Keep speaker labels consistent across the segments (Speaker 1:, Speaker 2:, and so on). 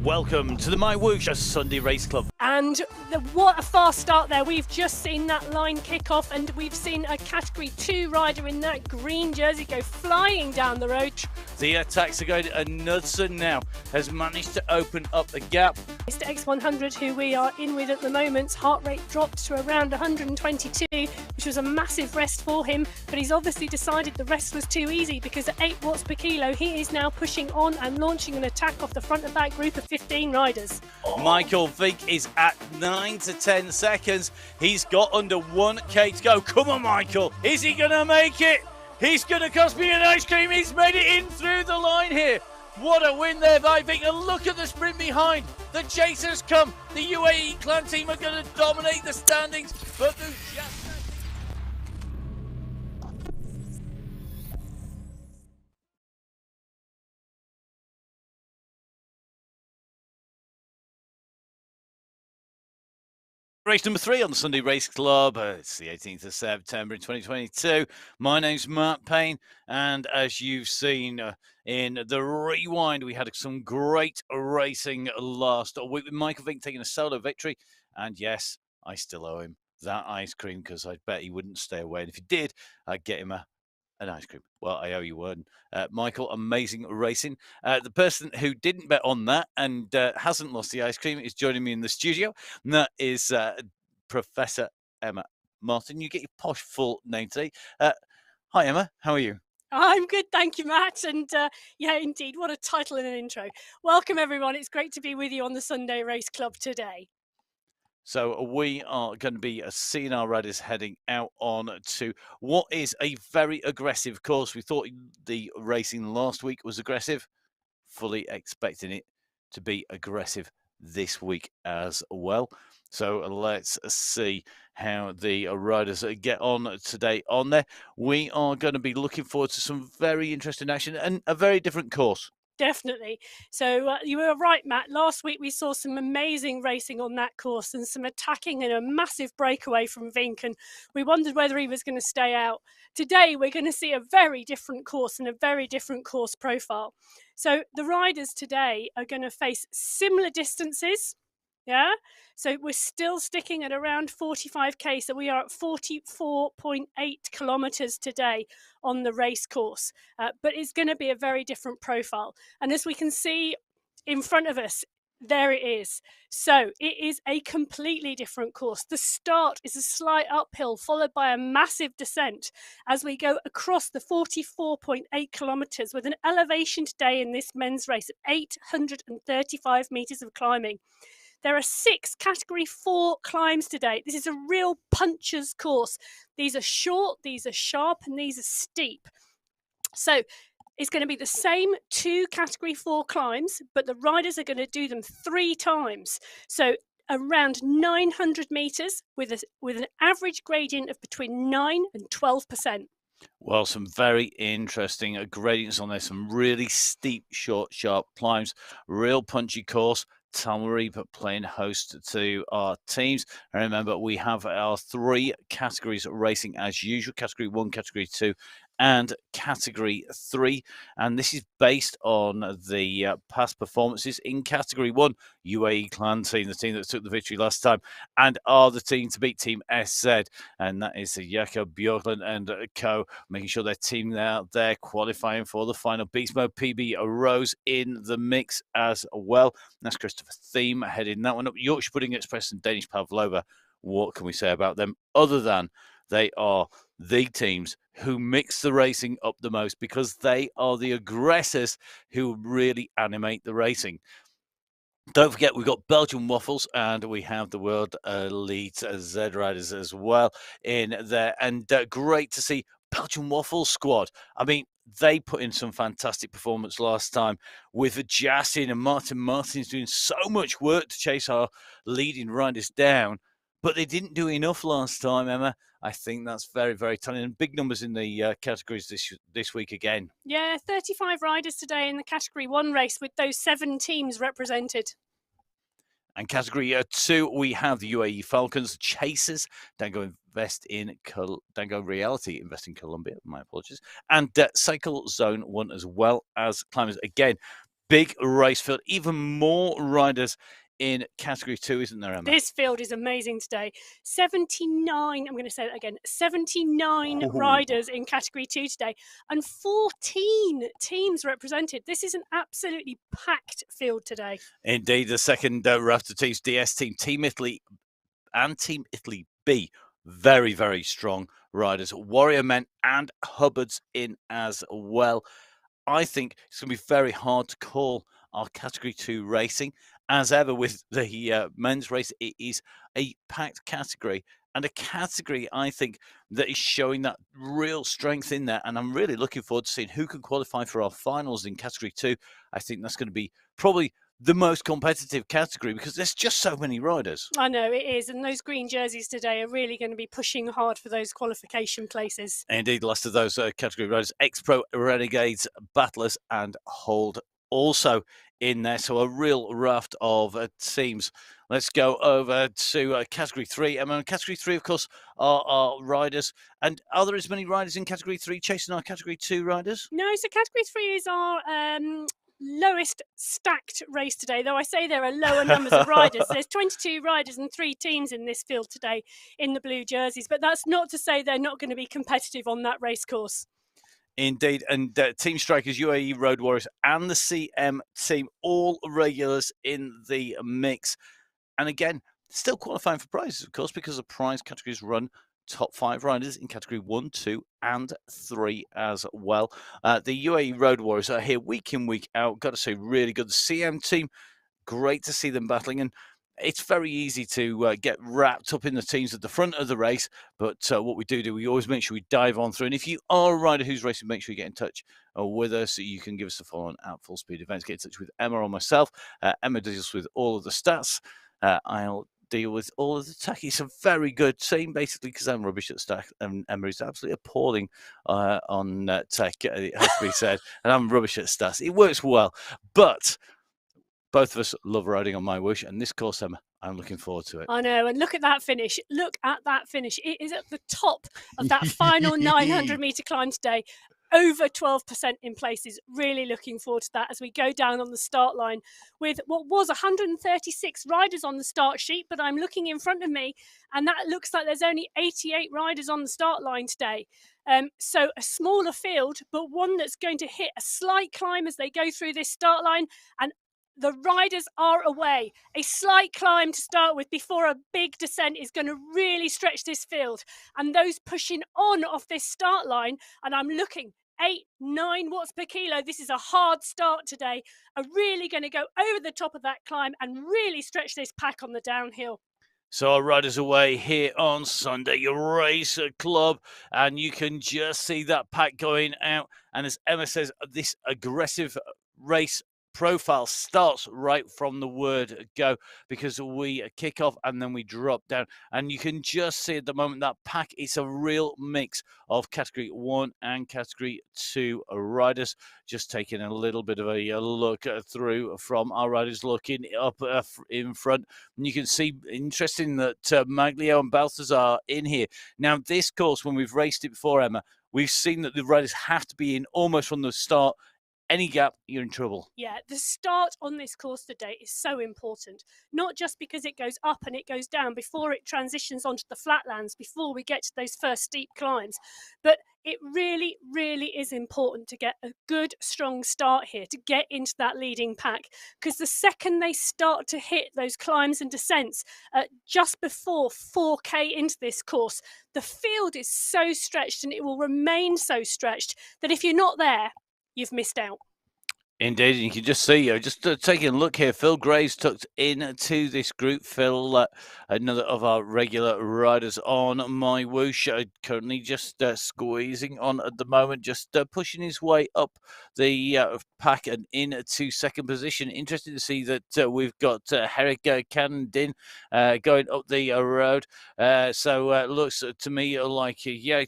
Speaker 1: Welcome to the MyWhoosh Sunday Race Club.
Speaker 2: And what a fast start there. We've just seen that line kick off, and we've seen a Category 2 rider in that green jersey go flying down the road.
Speaker 1: The attacks are going, and Knudsen now has managed to open up the gap.
Speaker 2: Mr. X100, who we are in with at the moment, heart rate dropped to around 122, which was a massive rest for him, but he's obviously decided the rest was too easy, because at 8 watts per kilo, he is now pushing on and launching an attack off the front of that group of 15 riders.
Speaker 1: Michael Vink is at 9 to 10 seconds. He's got under 1k to go. Come on, Michael. Is he going to make it? He's going to cost me an ice cream. He's made it in through the line here. What a win there by Vink. And look at the sprint behind. The chasers come. The UAE clan team are going to dominate the standings. But the race number 3 on the Sunday Race Club. It's the 18th of September in 2022. My name's Matt Payne, and as you've seen in the rewind, we had some great racing last week with Michael Vink taking a solo victory. And yes, I still owe him that ice cream, because I bet he wouldn't stay away. And if he did, I'd get him an ice cream. Well, I owe you one. Michael, amazing racing. The person who didn't bet on that and hasn't lost the ice cream is joining me in the studio. And that is Professor Emma Martin. You get your posh full name today. Hi, Emma. How are you?
Speaker 2: I'm good, thank you, Matt. And yeah, indeed, what a title and an intro. Welcome, everyone. It's great to be with you on the Sunday Race Club today.
Speaker 1: So we are going to be seeing our riders heading out on to what is a very aggressive course. We thought the racing last week was aggressive, fully expecting it to be aggressive this week as well. So let's see how the riders get on today on there. We are going to be looking forward to some very interesting action and a very different course.
Speaker 2: Definitely. So you were right, Matt. Last week we saw some amazing racing on that course and some attacking and a massive breakaway from Vink, and we wondered whether he was going to stay out. Today we're going to see a very different course and a very different course profile. So the riders today are going to face similar distances. Yeah, so we're still sticking at around 45k. So we are at 44.8 kilometers today on the race course, but it's going to be a very different profile. And as we can see in front of us, there it is. So it is a completely different course. The start is a slight uphill followed by a massive descent as we go across the 44.8 kilometers with an elevation today in this men's race of 835 meters of climbing. There are 6 Category 4 climbs today. This is a real puncher's course. These are short, these are sharp, and these are steep. So it's going to be the same 2 Category 4 climbs, but the riders are going to do them 3 times. So around 900 meters with an average gradient of between 9 and 12%.
Speaker 1: Well, some very interesting gradients on there. Some really steep, short, sharp climbs. Real punchy course. Talmarib playing host to our teams. And remember, we have our 3 categories racing as usual. Category 1, Category 2, and Category 3. And this is based on the past performances in Category 1. UAE Clan team, the team that took the victory last time, and are the team to beat Team SZ. And that is Jakob Björklund and co, making sure they're teaming out there, qualifying for the final. Beast Mode PB Rose in the mix as well. And that's Christopher Thiem heading that one up. Yorkshire Pudding Express and Danish Pavlova. What can we say about them other than they are the teams who mix the racing up the most, because they are the aggressors who really animate the racing. Don't forget, we've got Belgian Waffles and we have the World Elite Z Riders as well in there. And great to see Belgian Waffles squad. I mean, they put in some fantastic performance last time with Jasin and Martin Martins doing so much work to chase our leading riders down. But they didn't do enough last time, Emma. I think that's very, very telling. And big numbers in the categories this week again.
Speaker 2: Yeah, 35 riders today in the Category 1 race with those 7 teams represented.
Speaker 1: And Category 2, we have the UAE Falcons, Chasers, Dango Reality Invest in Colombia, my apologies, and Cycle Zone 1 as well as Climbers. Again, big race field, even more riders in Category 2, isn't there, Emma?
Speaker 2: This field is amazing today. 79, I'm going to say that again, 79 riders in Category 2 today and 14 teams represented. This is an absolutely packed field today.
Speaker 1: Indeed, the second raft of teams, DS Team, Team Italy and Team Italy B, very, very strong riders. Warrior Men and Hubbards in as well. I think it's going to be very hard to call our Category 2 racing. As ever with the men's race, it is a packed category and a category, I think, that is showing that real strength in there. And I'm really looking forward to seeing who can qualify for our finals in Category 2. I think that's going to be probably the most competitive category because there's just so many riders.
Speaker 2: I know it is, and those green jerseys today are really going to be pushing hard for those qualification places.
Speaker 1: Indeed, the last of those category riders, X-Pro, Renegades, Battlers and Hold also in there. So a real raft of teams. Let's go over to Category 3. I mean, Category 3, of course, are riders. And are there as many riders in Category 3 chasing our Category 2 riders?
Speaker 2: No, so Category 3 is our lowest stacked race today, though I say there are lower numbers of riders. There's 22 riders and 3 teams in this field today in the blue jerseys, but that's not to say they're not going to be competitive on that race course.
Speaker 1: Indeed, and Team Strikers, UAE Road Warriors and the CM team, all regulars in the mix. And again, still qualifying for prizes, of course, because the prize categories run top 5 riders in Category 1, 2 and 3 as well. The UAE Road Warriors are here week in, week out. Got to say, really good. The CM team, great to see them battling. And it's very easy to get wrapped up in the teams at the front of the race. But what we do, we always make sure we dive on through. And if you are a rider who's racing, make sure you get in touch with us. You can give us a follow on at Full Speed Events. Get in touch with Emma or myself. Emma deals with all of the stats. I'll deal with all of the tech. It's a very good team, basically, because I'm rubbish at tech, and Emma is absolutely appalling on tech, it has to be said, and I'm rubbish at stats. It works well, but both of us love riding on MyWhoosh, and this course, Emma, I'm looking forward to it.
Speaker 2: I know, and look at that finish. Look at that finish. It is at the top of that final 900-metre climb today. Over 12% in places. Really looking forward to that as we go down on the start line with what was 136 riders on the start sheet, but I'm looking in front of me and that looks like there's only 88 riders on the start line today. So a smaller field, but one that's going to hit a slight climb as they go through this start line, and the riders are away. A slight climb to start with before a big descent is going to really stretch this field. And those pushing on off this start line, and I'm looking 8-9 watts per kilo. This is a hard start today. Are really going to go over the top of that climb and really stretch this pack on the downhill.
Speaker 1: So our riders away here on Sunday, your race club, and you can just see that pack going out. And as Emma says, this aggressive race profile starts right from the word go, because we kick off and then we drop down, and you can just see at the moment that pack is a real mix of Category 1 and Category 2 riders. Just taking a little bit of a look through from our riders looking up in front, and you can see, interesting, that Maglio and Balthazar are in here. Now this course, when we've raced it before, Emma, we've seen that the riders have to be in almost from the start. Any gap, you're in trouble.
Speaker 2: Yeah, the start on this course today is so important, not just because it goes up and it goes down before it transitions onto the flatlands, before we get to those first steep climbs, but it really, really is important to get a good, strong start here, to get into that leading pack, because the second they start to hit those climbs and descents, just before 4K into this course, the field is so stretched and it will remain so stretched that if you're not there, you've missed out.
Speaker 1: Indeed, you can just see, just taking a look here, Phil Gray's tucked into this group. Phil, another of our regular riders on MyWhoosh, currently just squeezing on at the moment, just pushing his way up the pack and into second position. Interesting to see that we've got Herrick Candin going up the road. So it looks to me like,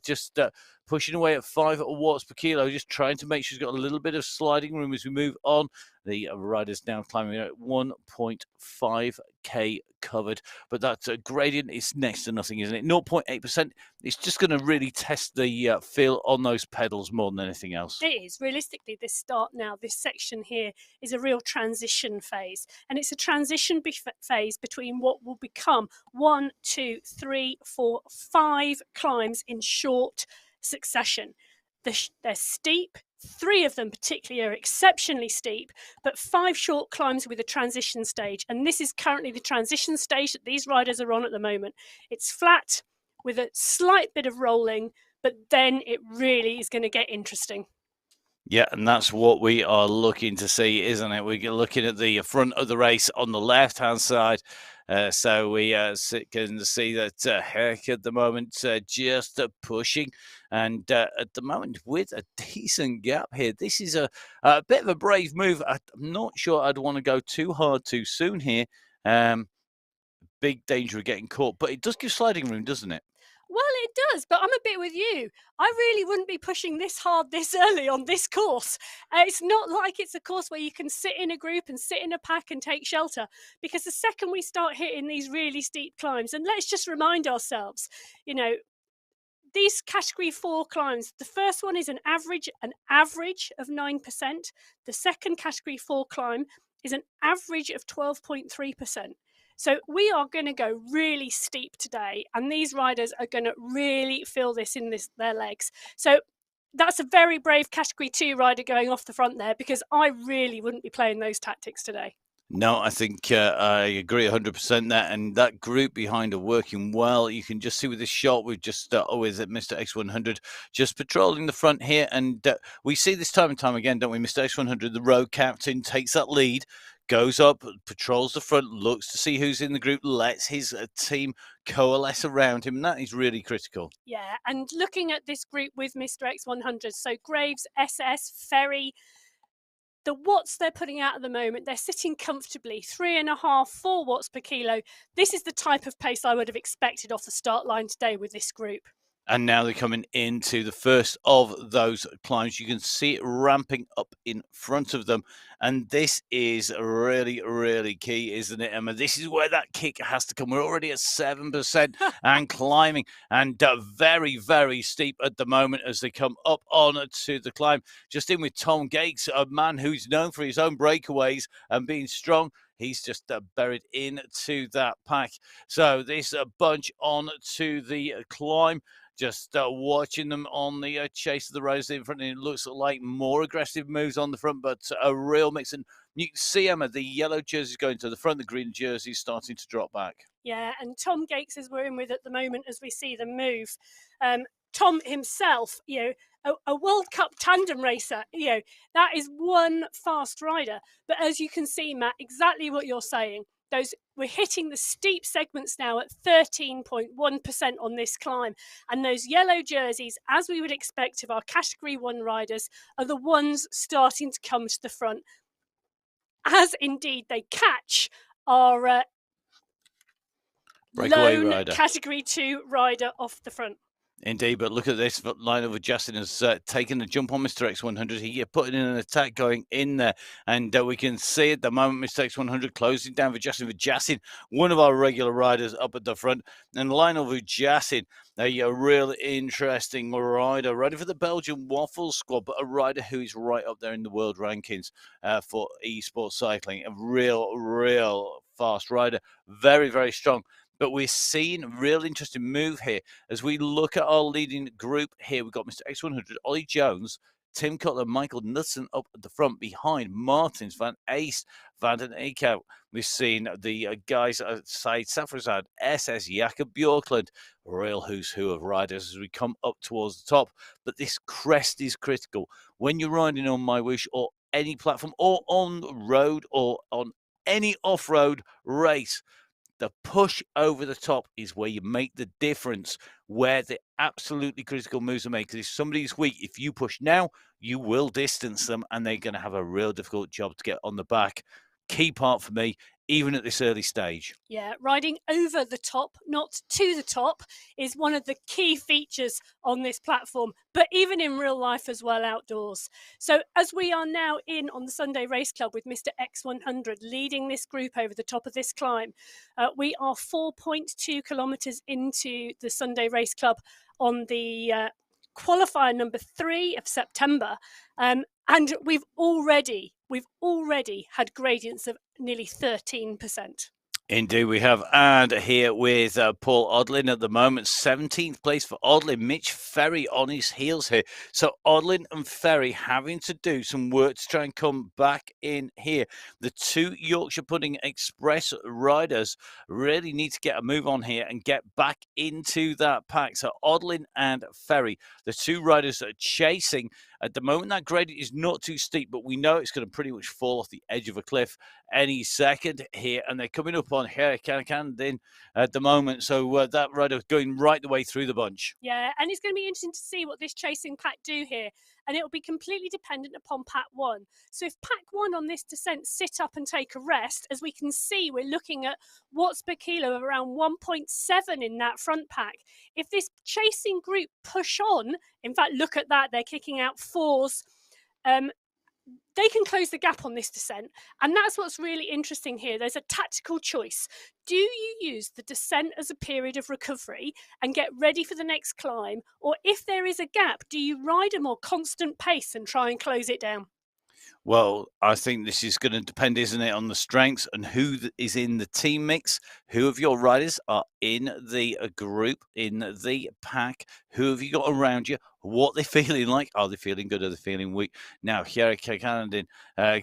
Speaker 1: just pushing away at 5 watts per kilo, just trying to make sure she's got a little bit of sliding room as we move on. The rider's now climbing at 1.5k covered, but that gradient is next to nothing, isn't it? 0.8%. It's just going to really test the feel on those pedals more than anything else.
Speaker 2: It is. Realistically, this start now, this section here is a real transition phase. And it's a transition phase between what will become 1, 2, 3, 4, 5 climbs in short succession. They're steep. 3 of them particularly are exceptionally steep, but 5 short climbs with a transition stage. And this is currently the transition stage that these riders are on at the moment. It's flat with a slight bit of rolling, but then it really is going to get interesting.
Speaker 1: Yeah, and that's what we are looking to see, isn't it? We're looking at the front of the race on the left-hand side. So we can see that Herc at the moment just pushing. And at the moment, with a decent gap here, this is a bit of a brave move. I'm not sure I'd want to go too hard too soon here. Big danger of getting caught. But it does give sliding room, doesn't it?
Speaker 2: Well, it does, but I'm a bit with you. I really wouldn't be pushing this hard this early on this course. It's not like it's a course where you can sit in a group and sit in a pack and take shelter, because the second we start hitting these really steep climbs, and let's just remind ourselves, these category 4 climbs, the first one is an average of 9%. The second category 4 climb is an average of 12.3%. So we are going to go really steep today, and these riders are going to really feel this in their legs. So that's a very brave category 2 rider going off the front there, because I really wouldn't be playing those tactics today.
Speaker 1: No, I think I agree 100% that, and that group behind are working well. You can just see with this shot, we've just always at Mr. X100 just patrolling the front here, and we see this time and time again, don't we? Mr. X100, the road captain, takes that lead, goes up, patrols the front, looks to see who's in the group, lets his team coalesce around him, and that is really critical.
Speaker 2: Yeah, and looking at this group with Mr. X100, so Graves, SS, Ferry, the watts they're putting out at the moment, they're sitting comfortably, 3.5, 4 watts per kilo. This is the type of pace I would have expected off the start line today with this group.
Speaker 1: And now they're coming into the first of those climbs. You can see it ramping up in front of them. And this is really, really key, isn't it, Emma? This is where that kick has to come. We're already at 7% and climbing, and very, very steep at the moment as they come up on to the climb. Just in with Tom Gates, a man who's known for his own breakaways and being strong. He's just buried into that pack. So this bunch on to the climb. Just watching them on the chase of the rose in front, and it looks like more aggressive moves on the front, but a real mix. And you can see, Emma, the yellow jerseys going to the front, the green jerseys starting to drop back.
Speaker 2: Yeah, and Tom Gates is we're in with at the moment as we see them move. Tom himself, a World Cup tandem racer, that is one fast rider. But as you can see, Matt, exactly what you're saying. We're hitting the steep segments now at 13.1% on this climb, and those yellow jerseys, as we would expect of our category 1 riders, are the ones starting to come to the front, as indeed they catch our lone category 2 rider off the front.
Speaker 1: Indeed, but look at this. Lionel Vujassin has taken the jump on Mr. X100. He put in an attack going in there, and we can see at the moment Mr. X100 closing down Vujassin. Vujassin, one of our regular riders up at the front, and Lionel Vujassin, a real interesting rider, ready for the Belgian Waffle Squad, but a rider who is right up there in the world rankings for esports cycling. A real fast rider, very, very strong. But we're seeing a real interesting move here as we look at our leading group here. We've got Mr. X100, Ollie Jones, Tim Cutler, Michael Knudsen up at the front behind Martins, Van Ace, Van den Eyck. We've seen the guys outside Safrazad, SS, Jakob Bjorklund, real who's who of riders as we come up towards the top. But this crest is critical. When you're riding on MyWhoosh or any platform or on road or on any off-road race, the push over the top is where you make the difference, where the absolutely critical moves are made. Because if somebody's weak, if you push now, you will distance them, and they're going to have a real difficult job to get on the back. Key part for me even at this early stage.
Speaker 2: Yeah, riding over the top, not to the top, is one of the key features on this platform, but even in real life as well outdoors. So, as we are now in on the Sunday Race Club with Mr. X100 leading this group over the top of this climb, we are 4.2 kilometres into the Sunday Race Club on the qualifier number 3 of September, and we've already had gradients of nearly 13%.
Speaker 1: Indeed, we have. And here with Paul Odlin at the moment, 17th place for Odlin. Mitch Ferry on his heels here. So Odlin and Ferry having to do some work to try and come back in here. The two Yorkshire Pudding Express riders really need to get a move on here and get back into that pack. So Odlin and Ferry, the two riders that are chasing. At the moment, that gradient is not too steep, but we know it's going to pretty much fall off the edge of a cliff any second here. And they're coming up on Canacandin at the moment. So that rider going right the way through the bunch.
Speaker 2: Yeah, and it's going to be interesting to see what this chasing pack do here. And it will be completely dependent upon pack one. So if pack one on this descent sit up and take a rest, as we can see, we're looking at watts per kilo of around 1.7 in that front pack. If this chasing group push on, in fact, look at that, they're kicking out fours. They can close the gap on this descent. And that's what's really interesting here. There's a tactical choice. Do you use the descent as a period of recovery and get ready for the next climb? Or if there is a gap, do you ride a more constant pace and try and close it down?
Speaker 1: Well, I think this is going to depend, isn't it, on the strengths and who is in the team mix. Who of your riders are in the group, in the pack? Who have you got around you? What they're feeling like? Are they feeling good? Are they feeling weak? Now, Hierro Canadin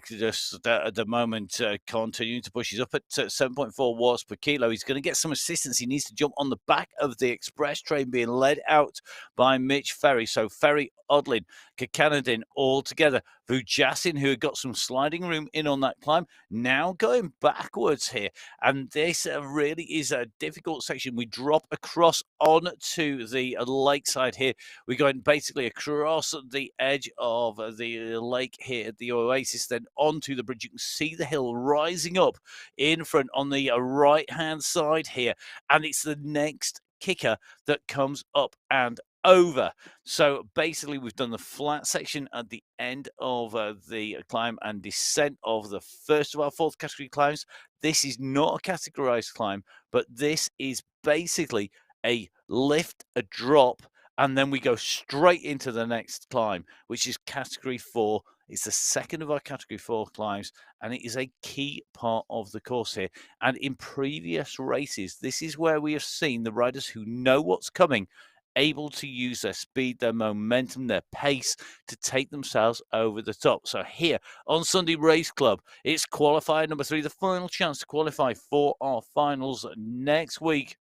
Speaker 1: just at the moment continuing to push. He's up at 7.4 watts per kilo. He's going to get some assistance. He needs to jump on the back of the express train being led out by Mitch Ferry. So Ferry, Odlin, Canadin all together. Vujasin, who had got some sliding room in on that climb, now going backwards here. And this really is a difficult section. We drop across onto the lakeside here. We're going basically across the edge of the lake here at the oasis, then onto the bridge. You can see the hill rising up in front on the right-hand side here. And it's the next kicker that comes up and over. So basically, we've done the flat section at the end of the climb and descent of the first of our fourth category climbs. This is not a categorized climb, but this is basically a lift, a drop, and then we go straight into the next climb, which is category 4. It's the second of our category 4 climbs, and it is a key part of the course here. And in previous races, this is where we have seen the riders who know what's coming able to use their speed, their momentum, their pace to take themselves over the top. So here on Sunday Race Club, it's qualifier number 3, the final chance to qualify for our finals next week.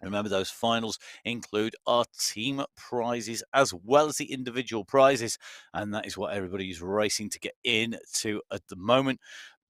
Speaker 1: Remember, those finals include our team prizes as well as the individual prizes, and that is what everybody is racing to get into at the moment.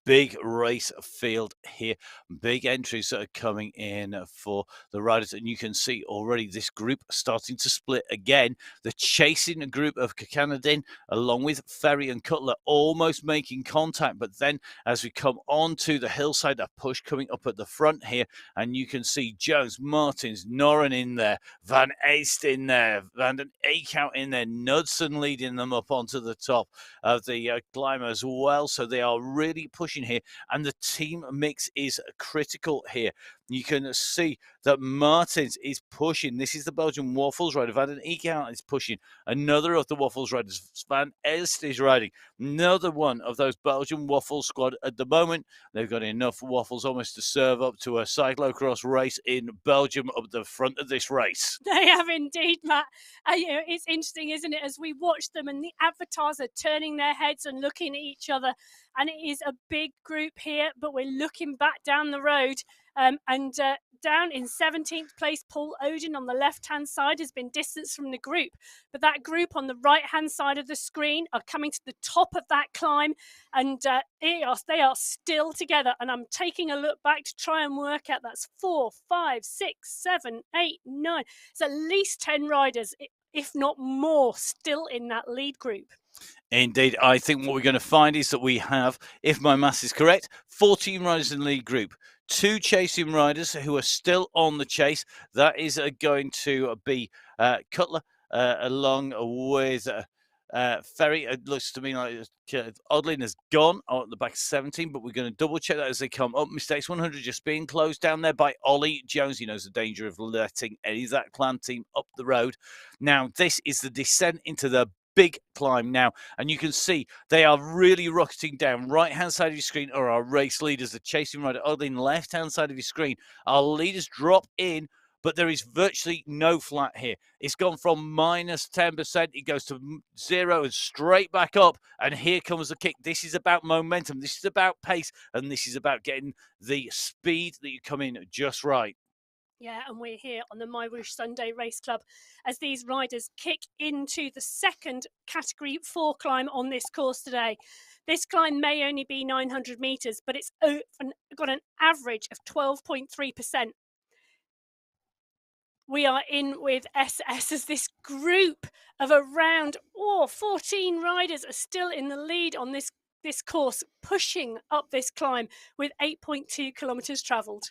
Speaker 1: Big race field here. Big entries that are coming in for the riders. And you can see already this group starting to split again. The chasing group of Canadin, along with Ferry and Cutler, almost making contact. But then as we come onto the hillside, a push coming up at the front here. And you can see Jones, Martins, Noren in there, Van Eest in there, Van den Eyck out in there, Knudsen leading them up onto the top of the climb as well. So they are really pushing here, and the team mix is critical here. You can see that Martins is pushing. This is the Belgian Waffles rider. Van den Eyck is pushing. Another of the Waffles riders, Van Eest, is riding. Another one of those Belgian Waffles squad at the moment. They've got enough waffles almost to serve up to a cyclocross race in Belgium up the front of this race.
Speaker 2: They have indeed, Matt. It's interesting, isn't it, as we watch them and the avatars are turning their heads and looking at each other. And it is a big group here, but we're looking back down the road. Down in 17th place, Paul Odin on the left-hand side has been distanced from the group. But that group on the right-hand side of the screen are coming to the top of that climb. And they are still together. And I'm taking a look back to try and work out. That's 4, 5, 6, 7, 8, 9. It's at least 10 riders, if not more, still in that lead group.
Speaker 1: Indeed, I think what we're going to find is that we have, if my maths is correct, 14 riders in the lead group. 2 chasing riders who are still on the chase. That is going to be Cutler along with Ferry. It looks to me like Odlin has gone at the back of 17, but we're going to double check that as they come up. Mistakes 100 just being closed down there by Ollie Jones. He knows the danger of letting any of that clan team up the road. Now, this is the descent into the big climb now, and you can see they are really rocketing down. Right hand side of your screen are our race leaders, the chasing rider Odin. Left hand side of your screen, our leaders drop in, but there is virtually no flat here. It's gone from minus 10%, it goes to 0 and straight back up, and here comes the kick. This is about momentum, this is about pace, and this is about getting the speed that you come in just right.
Speaker 2: Yeah, and we're here on the MyWhoosh Sunday Race Club as these riders kick into the second Category 4 climb on this course today. This climb may only be 900 metres, but it's got an average of 12.3%. We are in with SS as this group of around 14 riders are still in the lead on this course, pushing up this climb with 8.2 kilometres travelled.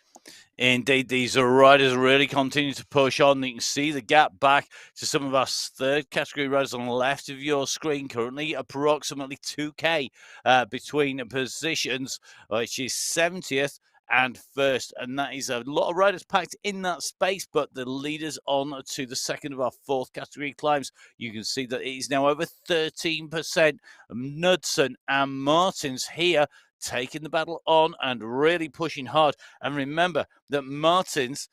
Speaker 1: Indeed, these riders really continue to push on. You can see the gap back to some of our third category riders on the left of your screen. Currently, approximately 2K between positions, which is 70th and first, and that is a lot of riders packed in that space. But the leaders on to the second of our fourth category climbs, you can see that it is now over 13%. Knudsen and Martins here taking the battle on and really pushing hard. And remember that Martins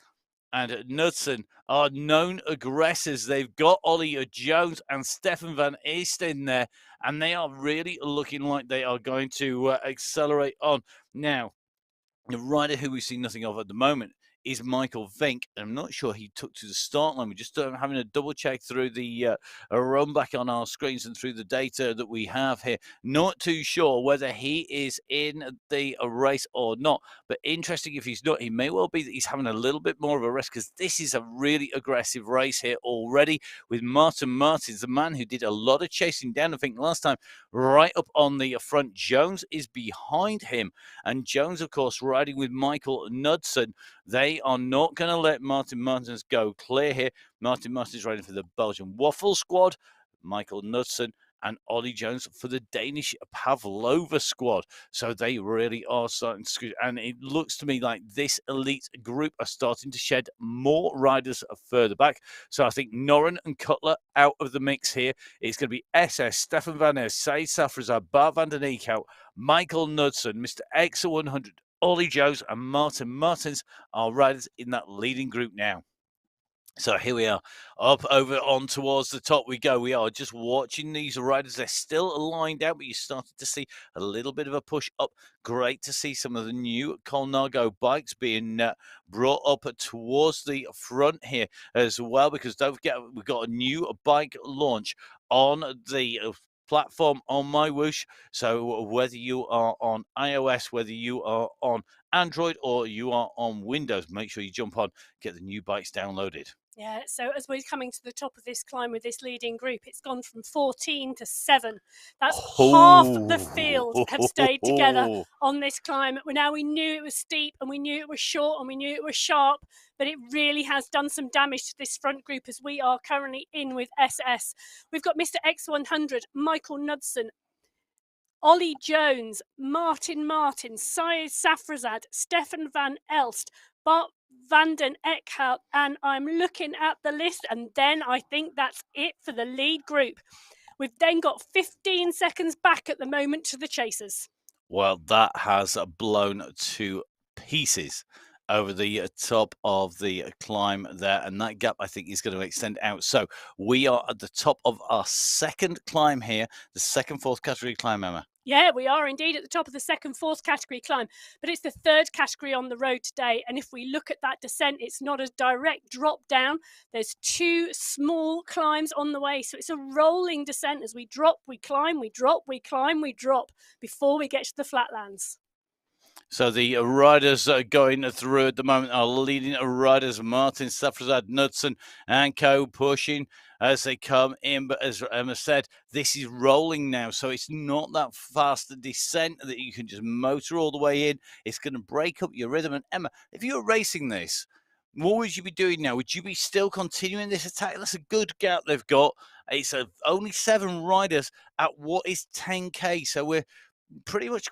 Speaker 1: and Knudsen are known aggressors. They've got Ollie Jones and Stefan van Eest in there, and they are really looking like they are going to accelerate on. Now, the rider who we see nothing of at the moment is Michael Vink. I'm not sure he took to the start line. We're just having a double check through the run back on our screens and through the data that we have here. Not too sure whether he is in the race or not, but interesting if he's not. He may well be that he's having a little bit more of a rest, because this is a really aggressive race here already with Martin Martins, the man who did a lot of chasing down, I think, last time, right up on the front. Jones is behind him, and Jones, of course, riding with Michael Knudsen. They are not going to let Martin Martins go clear here. Martin Martins riding for the Belgian Waffle squad. Michael Knudsen and Ollie Jones for the Danish Pavlova squad. So they really are starting to, and it looks to me like this elite group are starting to shed more riders further back. So I think Noren and Cutler out of the mix here. It's going to be SS, Stefan Van Ness, Said Safrazad, Bart van den Eekhout, Michael Knudsen, Mr. X 100, Ollie Jones and Martin Martins are riders in that leading group now. So here we are, up over on towards the top we go. We are just watching these riders. They're still lined out, but you started to see a little bit of a push up. Great to see some of the new Colnago bikes being brought up towards the front here as well, because don't forget, we've got a new bike launch on the platform on MyWhoosh. So whether you are on iOS, whether you are on Android, or you are on Windows, make sure you jump on, get the new bikes downloaded.
Speaker 2: Yeah, so as we're coming to the top of this climb with this leading group, it's gone from 14 to 7. That's half the field have stayed together on this climb. We knew it was steep, and we knew it was short, and we knew it was sharp, but it really has done some damage to this front group as we are currently in with SS. We've got Mr. X100, Michael Knudsen, Ollie Jones, Martin Martin, Syed Safrazad, Stefan van Elst, Bart van den Eekhout, and I'm looking at the list, and then I think that's it for the lead group. We've then got 15 seconds back at the moment to the chasers.
Speaker 1: Well, that has blown to pieces over the top of the climb there, and that gap, I think, is going to extend out. So we are at the top of our second climb here, the second fourth category climb, Emma.
Speaker 2: Yeah, we are indeed at the top of the second, fourth category climb, but it's the third category on the road today. And if we look at that descent, it's not a direct drop down. There's 2 small climbs on the way. So it's a rolling descent. As we drop, we climb, we drop, we climb, we drop before we get to the flatlands.
Speaker 1: So the riders going through at the moment are leading riders Martin, Safrazad, Knudsen and co pushing as they come in. But as Emma said, this is rolling now. So it's not that fast a descent that you can just motor all the way in. It's going to break up your rhythm. And Emma, if you were racing this, what would you be doing now? Would you be still continuing this attack? That's a good gap they've got. It's only 7 riders at what is 10K. So we're pretty much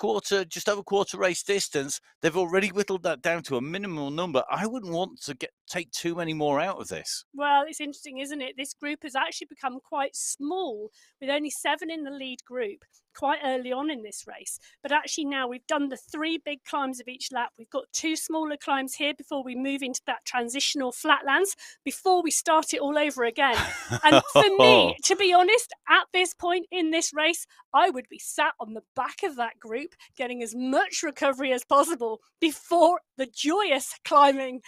Speaker 1: just over quarter race distance. They've already whittled that down to a minimal number. I wouldn't want to take too many more out of this.
Speaker 2: Well, it's interesting, isn't it? This group has actually become quite small, with only 7 in the lead group quite early on in this race. But actually now we've done the 3 big climbs of each lap. We've got 2 smaller climbs here before we move into that transitional flatlands, before we start it all over again. And for me, to be honest, at this point in this race, I would be sat on the back of that group, getting as much recovery as possible before the joyous climbing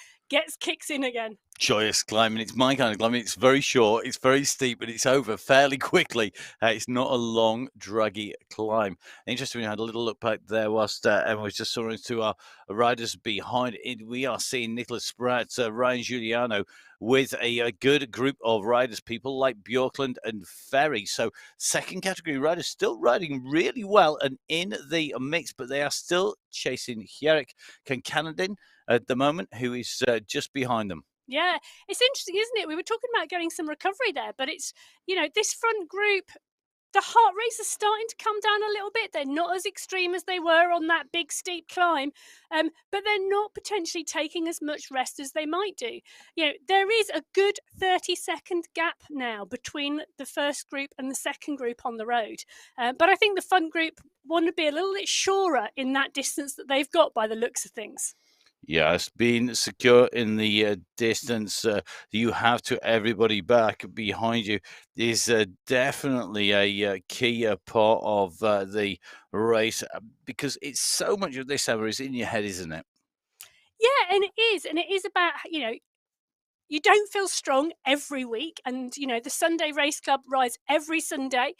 Speaker 2: kicks in again.
Speaker 1: Joyous climbing. It's my kind of climbing. It's very short, it's very steep, but it's over fairly quickly. It's not a long, draggy climb. Interesting, we had a little look back there whilst Emma was just soaring to our riders behind it. We are seeing Nicholas Spratt, Ryan Giuliano, with a good group of riders, people like Bjorklund and Ferry. So second category riders still riding really well and in the mix, but they are still chasing Hjerek Kankanadin at the moment, who is just behind them.
Speaker 2: Yeah, it's interesting, isn't it? We were talking about getting some recovery there, but it's, this front group, the heart rates are starting to come down a little bit. They're not as extreme as they were on that big steep climb, but they're not potentially taking as much rest as they might do. There is a good 30-second gap now between the first group and the second group on the road. But I think the front group want to be a little bit surer in that distance that they've got by the looks of things.
Speaker 1: Yes, being secure in the distance you have to everybody back behind you is definitely a key part of the race, because it's so much of this, Emma, is in your head, isn't it?
Speaker 2: Yeah, and it is. And it is about, you don't feel strong every week. And, the Sunday Race Club rides every Sunday,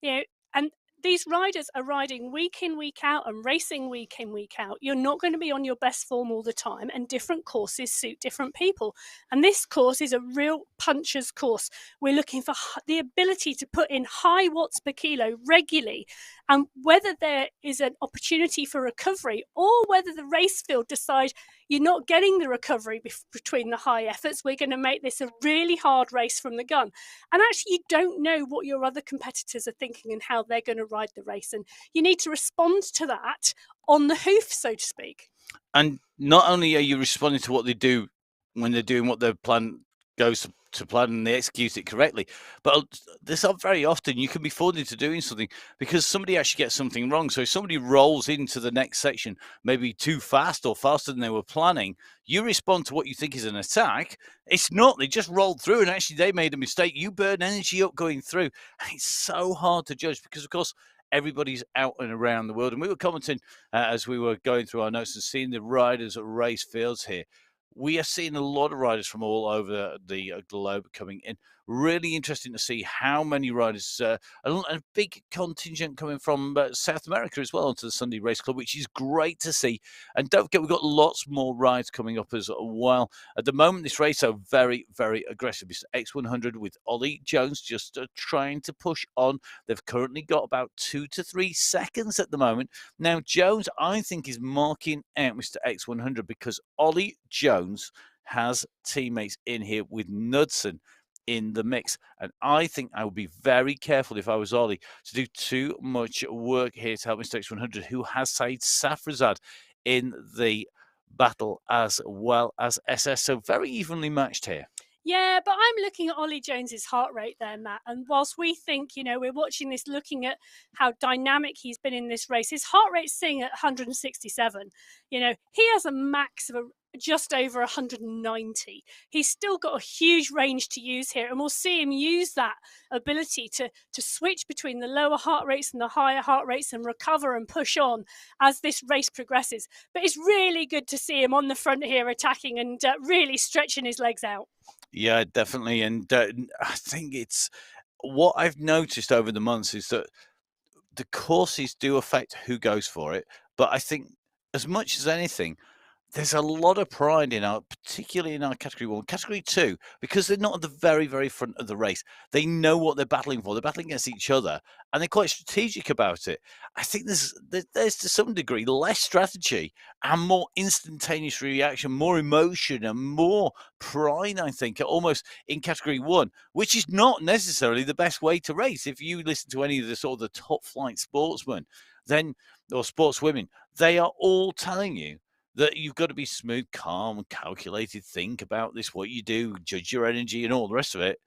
Speaker 2: and these riders are riding week in, week out and racing week in, week out. You're not going to be on your best form all the time, and different courses suit different people. And this course is a real puncher's course. We're looking for the ability to put in high watts per kilo regularly, and whether there is an opportunity for recovery or whether the race field decide you're not getting the recovery between the high efforts, we're going to make this a really hard race from the gun. And actually, you don't know what your other competitors are thinking and how they're going to ride the race. And you need to respond to that on the hoof, so to speak.
Speaker 1: And not only are you responding to what they do when they're doing what their plan goes to plan and they execute it correctly, but this up very often you can be fooled into doing something because somebody actually gets something wrong. So if somebody rolls into the next section maybe too fast or faster than they were planning, you respond to what you think is an attack. It's not. They just rolled through and actually they made a mistake. You burn energy up going through. It's so hard to judge because, of course, everybody's out and around the world. And we were commenting as we were going through our notes and seeing the riders at race fields here. We are seeing a lot of riders from all over the globe coming in. Really interesting to see how many riders, a big contingent coming from South America as well onto the Sunday Race Club, which is great to see. And don't forget, we've got lots more rides coming up as well. At the moment, this race is very, very aggressive. It's X100 with Ollie Jones just trying to push on. They've currently got about 2 to 3 seconds at the moment. Now, Jones, I think, is marking out Mr. X100 because Ollie Jones has teammates in here with Knudsen in the mix. And I think I would be very careful if I was Ollie to do too much work here to help Mr. X100, who has Said Safrazad in the battle as well as SS. So very evenly matched here.
Speaker 2: Yeah, but I'm looking at Ollie Jones's heart rate there, Matt. And whilst we think, we're watching this, looking at how dynamic he's been in this race, his heart rate's sitting at 167. He has a max of just over 190. He's still got a huge range to use here, and we'll see him use that ability to switch between the lower heart rates and the higher heart rates and recover and push on as this race progresses. But it's really good to see him on the front here attacking and really stretching his legs out.
Speaker 1: Yeah, definitely. And I think it's what I've noticed over the months is that the courses do affect who goes for it. But I think as much as anything, there's a lot of pride in particularly in our category 1. Category 2, because they're not at the very, very front of the race, they know what they're battling for. They're battling against each other, and they're quite strategic about it. I think there's to some degree less strategy and more instantaneous reaction, more emotion, and more pride, I think, almost in category 1, which is not necessarily the best way to race. If you listen to any of the sort of the top flight sportsmen, then or sportswomen, they are all telling you that you've got to be smooth, calm, calculated, think about this, what you do, judge your energy, and all the rest of it.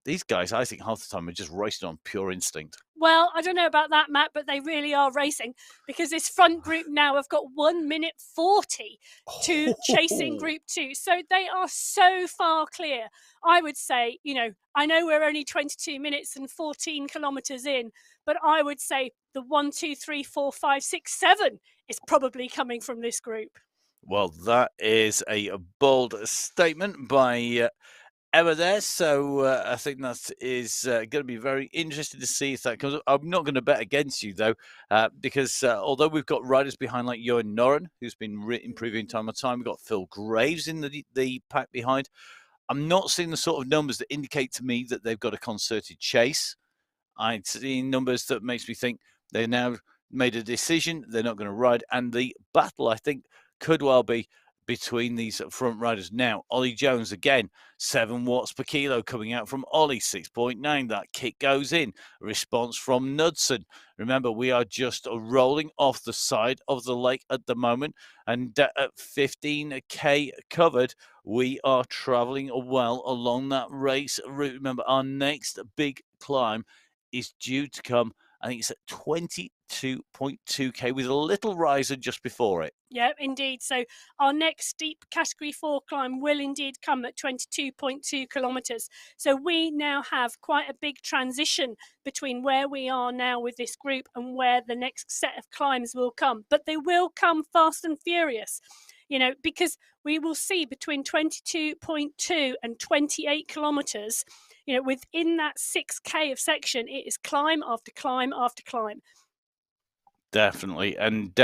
Speaker 1: These guys, I think, half the time are just racing on pure instinct.
Speaker 2: Well, I don't know about that, Matt, but they really are racing, because this front group now have got 1 minute 40 to chasing group 2. So they are so far clear. I would say, I know we're only 22 minutes and 14 kilometres in, but I would say the 1, 2, 3, 4, 5, 6, 7 is probably coming from this group.
Speaker 1: Well, that is a bold statement by Emma there. So I think that is going to be very interesting to see if that comes up. I'm not going to bet against you, though, because although we've got riders behind like Johan Noren, who's been improving time on time, we've got Phil Graves in the pack behind. I'm not seeing the sort of numbers that indicate to me that they've got a concerted chase. I'm seeing numbers that makes me think they've now made a decision. They're not going to ride. And the battle, I think, could well be between these front riders. Now, Ollie Jones, again, 7 watts per kilo coming out from Ollie, 6.9. That kick goes in. A response from Knudsen. Remember, we are just rolling off the side of the lake at the moment. And at 15K covered, we are traveling well along that race route. Remember, our next big climb is due to come. I think it's at 22.2K with a little riser just before it.
Speaker 2: Yeah, indeed. So our next steep category 4 climb will indeed come at 22.2 kilometres. So we now have quite a big transition between where we are now with this group and where the next set of climbs will come. But they will come fast and furious, because we will see between 22.2 and 28 kilometres, within that 6K of section, it is climb after climb after climb.
Speaker 1: Definitely. And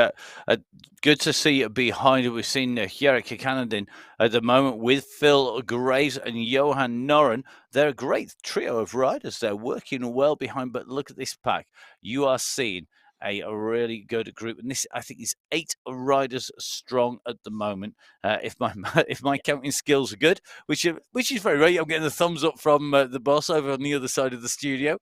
Speaker 1: good to see behind it. We've seen Hjerike Kanadin at the moment with Phil Graves and Johan Noren. They're a great trio of riders. They're working well behind. But look at this pack. You are seeing a really good group, and this I think is 8 riders strong at the moment. If my counting skills are good, which is very rare. I'm getting the thumbs up from the boss over on the other side of the studio.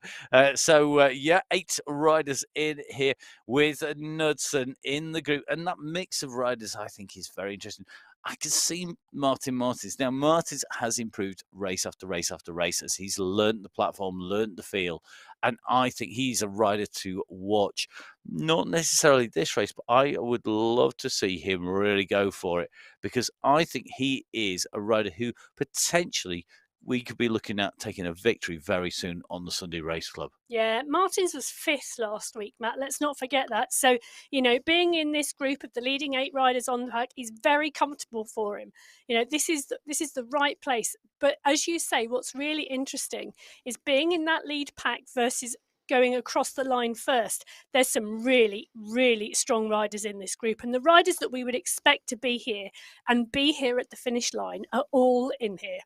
Speaker 1: So 8 riders in here with Knudsen in the group, and that mix of riders I think is very interesting. I can see Martin Martins. Now, Martins has improved race after race after race as he's learnt the platform, learnt the feel. And I think he's a rider to watch. Not necessarily this race, but I would love to see him really go for it because I think he is a rider who potentially we could be looking at taking a victory very soon on the Sunday Race Club.
Speaker 2: Yeah, Martins was 5th last week, Matt. Let's not forget that. So, being in this group of the leading 8 riders on the pack is very comfortable for him. This is the right place. But as you say, what's really interesting is being in that lead pack versus going across the line first. There's some really, really strong riders in this group. And the riders that we would expect to be here and be here at the finish line are all in here.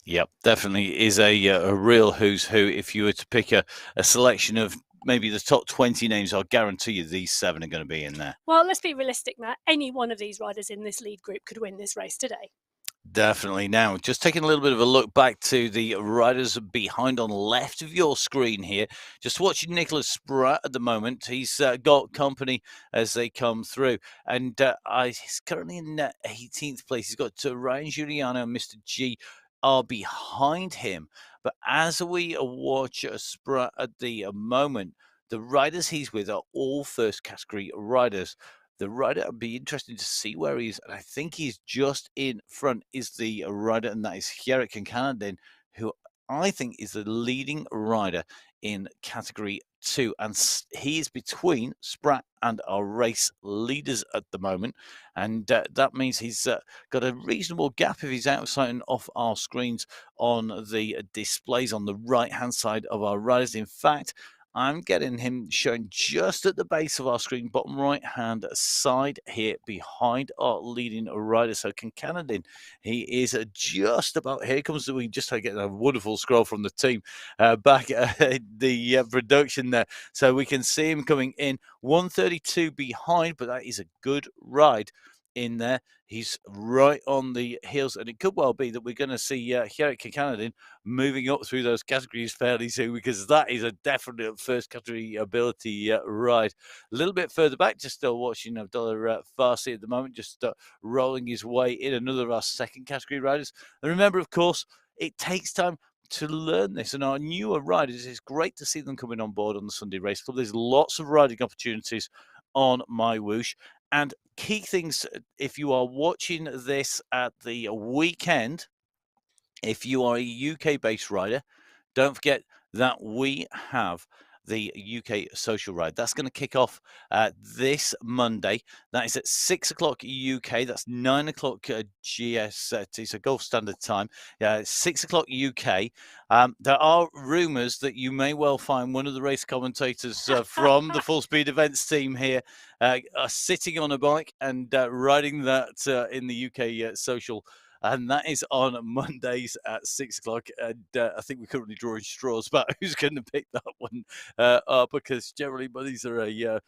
Speaker 1: Yep, definitely is a real who's who. If you were to pick a selection of maybe the top 20 names, I'll guarantee you these 7 are going to be in there.
Speaker 2: Well, let's be realistic, Matt. Any one of these riders in this lead group could win this race today.
Speaker 1: Definitely. Now, just taking a little bit of a look back to the riders behind on the left of your screen here. Just watching Nicholas Spratt at the moment. He's got company as they come through. And he's currently in 18th place. He's got Ryan Giuliano and Mr. G are behind him. But as we watch Spratt at the moment, the riders he's with are all first category riders. The rider would be interesting to see where he is. And I think he's just in front is the rider, and that is Hjerike Kanadin, who I think is the leading rider in category 2. And he is between Spratt and our race leaders at the moment. And that means he's got a reasonable gap if he's outside and off our screens on the displays on the right-hand side of our riders. In fact, I'm getting him showing just at the base of our screen, bottom right-hand side here behind our leading rider. So Kincannon, he is just about, here comes, we just get a wonderful scroll from the team back at the production there. So we can see him coming in 132 behind, but that is a good ride in there. He's right on the heels, and it could well be that we're going to see Hierrick Kincannon moving up through those categories fairly soon, because that is a definite first category ability ride. A little bit further back, just still watching Abdullah Farsi at the moment, just rolling his way in, another of our second category riders. And remember, of course, it takes time to learn this, and our newer riders, it's great to see them coming on board on the Sunday Race Club. There's lots of riding opportunities on MyWhoosh. And key things, if you are watching this at the weekend, if you are a UK-based rider, don't forget that we have the UK Social Ride. That's going to kick off this Monday. That is at 6 o'clock UK. That's 9 o'clock GST, so Gulf Standard Time. 6 o'clock UK. There are rumours that you may well find one of the race commentators from the Full Speed Events team here are sitting on a bike and riding that in the UK Social, and that is on Mondays at 6 o'clock. And I think we're currently drawing straws about who's going to pick that one up, because generally Mondays are a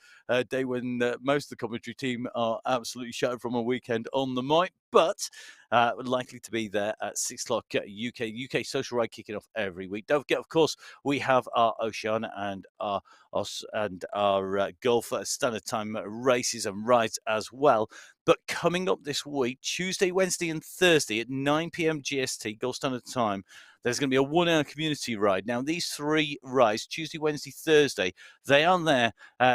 Speaker 1: day when most of the commentary team are absolutely shattered from a weekend on the mic, but likely to be there at 6 o'clock UK Social Ride kicking off every week. Don't forget, of course, we have our Oceania and our Gulf Standard Time races and rides as well. But coming up this week, Tuesday, Wednesday, and Thursday at 9 p.m. GST, Gulf Standard Time, there's going to be a 1 hour community ride. Now, these 3 rides, Tuesday, Wednesday, Thursday, they are there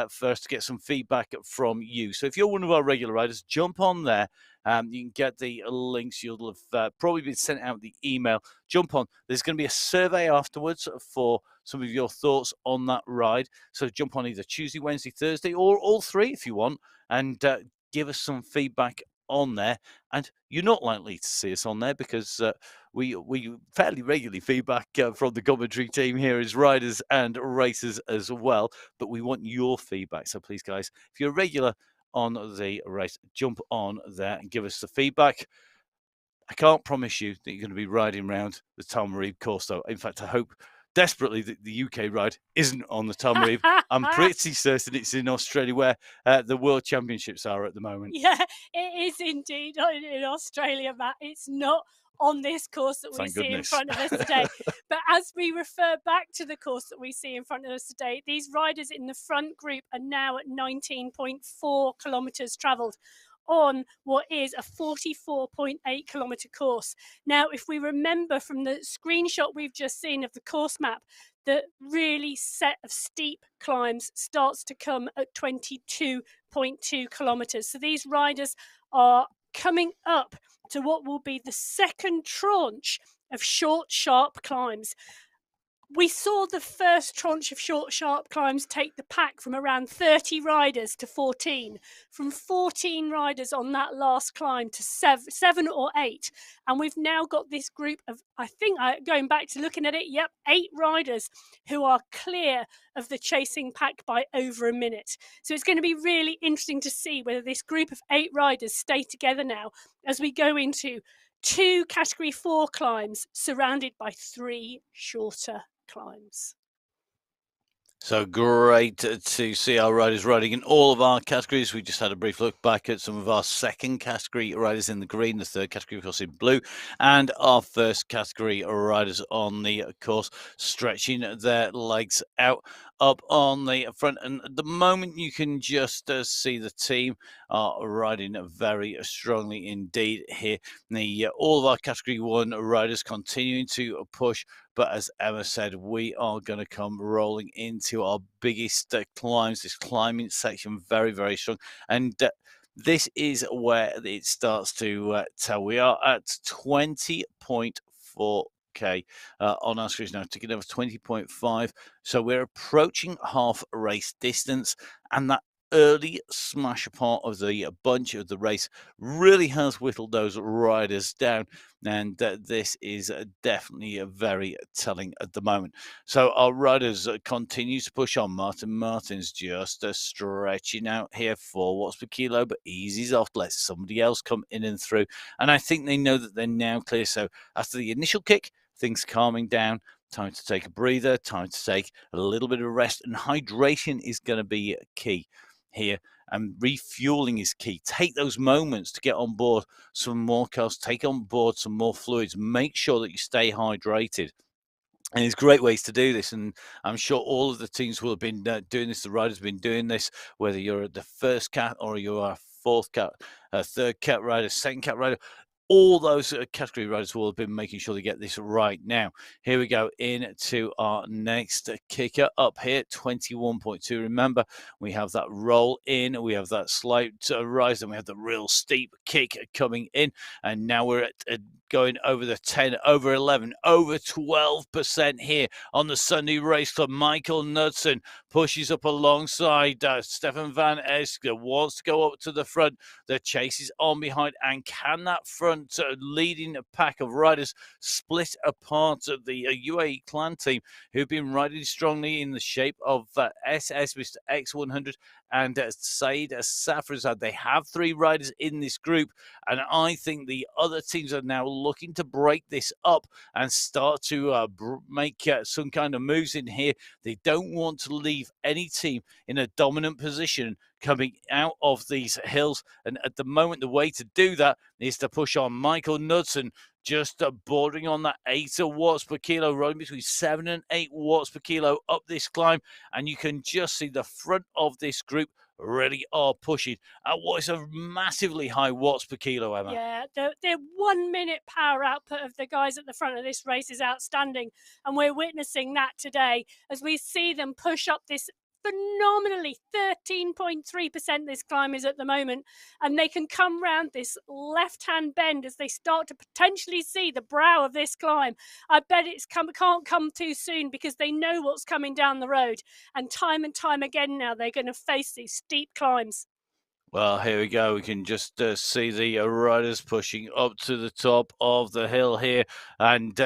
Speaker 1: for us to get some feedback from you. So if you're one of our regular riders, jump on there. You can get the links. You'll have probably been sent out the email. Jump on. There's going to be a survey afterwards for some of your thoughts on that ride. So jump on either Tuesday, Wednesday, Thursday, or all 3 if you want, and give us some feedback on there. And you're not likely to see us on there because we fairly regularly feedback from the commentary team here as riders and racers as well. But we want your feedback. So please, guys, if you're a regular on the race, jump on there and give us the feedback. I can't promise you that you're going to be riding around the Talmarib course, though. In fact, I hope desperately that the UK ride isn't on the Talmarib. I'm pretty certain it's in Australia, where the World Championships are at the moment.
Speaker 2: Yeah, it is indeed in Australia, Matt. It's not on this course that we see in front of us today. But as we refer back to the course that we see in front of us today, these riders in the front group are now at 19.4 kilometres travelled on what is a 44.8 kilometre course. Now, if we remember from the screenshot we've just seen of the course map, the really set of steep climbs starts to come at 22.2 kilometres. So these riders are coming up to what will be the second tranche of short, sharp climbs. We saw the first tranche of short, sharp climbs take the pack from around 30 riders to 14, from 14 riders on that last climb to 7 or 8. And we've now got this group of, I think, going back to looking at it, 8 riders who are clear of the chasing pack by over a minute. So it's going to be really interesting to see whether this group of 8 riders stay together now as we go into 2 Category 4 climbs surrounded by 3 shorter climbs.
Speaker 1: So great to see our riders riding in all of our categories. We just had a brief look back at some of our second category riders in the green, the third category, of course, in blue, and our first category riders on the course stretching their legs out up on the front. And at the moment, you can just see the team are riding very strongly indeed here. All of our category 1 riders continuing to push. But as Emma said, we are going to come rolling into our biggest climbs, this climbing section, very, very strong. And this is where it starts to tell. We are at 20.4K on our screens now, ticking over 20.5. So we're approaching half race distance. And that early smash part of the bunch of the race really has whittled those riders down, and this is definitely very telling at the moment. So our riders continue to push on. Martin Martin's just stretching out here, 4 watts per kilo, but eases off, lets somebody else come in and through, and I think they know that they're now clear. So after the initial kick, things calming down. Time to take a breather, time to take a little bit of rest, and hydration is going to be key here, and refueling is key. Take those moments to get on board some more cars, take on board some more fluids, make sure that you stay hydrated. And there's great ways to do this, and I'm sure all of the teams will have been doing this. The riders have been doing this, whether you're the first cat or you are fourth cat, third cat rider, second cat rider. All those category riders will have been making sure they get this right. Now, here we go into our next kicker up here, 21.2. Remember, we have that roll in, we have that slight rise, and we have the real steep kick coming in. And now we're at going over the 10, over 11, over 12% here on the Sunday race club. Michael Knudsen pushes up alongside Stefan van Esker, wants to go up to the front. The chase is on behind, and can that front leading pack of riders split apart of the UAE clan team, who've been riding strongly in the shape of SS Mr. X100 and Saeed Safrazad. They have 3 riders in this group, and I think the other teams are now looking to break this up and start to make some kind of moves in here. They don't want to leave any team in a dominant position coming out of these hills, and at the moment the way to do that is to push on. Michael Knudsen just bordering on that 8 watts per kilo, running between 7 and 8 watts per kilo up this climb, and you can just see the front of this group really are pushing at what is a massively high watts per kilo, Emma.
Speaker 2: Yeah, the 1 minute power output of the guys at the front of this race is outstanding, and we're witnessing that today as we see them push up this phenomenally 13.3% this climb is at the moment, and they can come round this left-hand bend as they start to potentially see the brow of this climb. I bet can't come too soon, because they know what's coming down the road, and time again now they're going to face these steep climbs.
Speaker 1: Well, here we go. We can just see the riders pushing up to the top of the hill here, and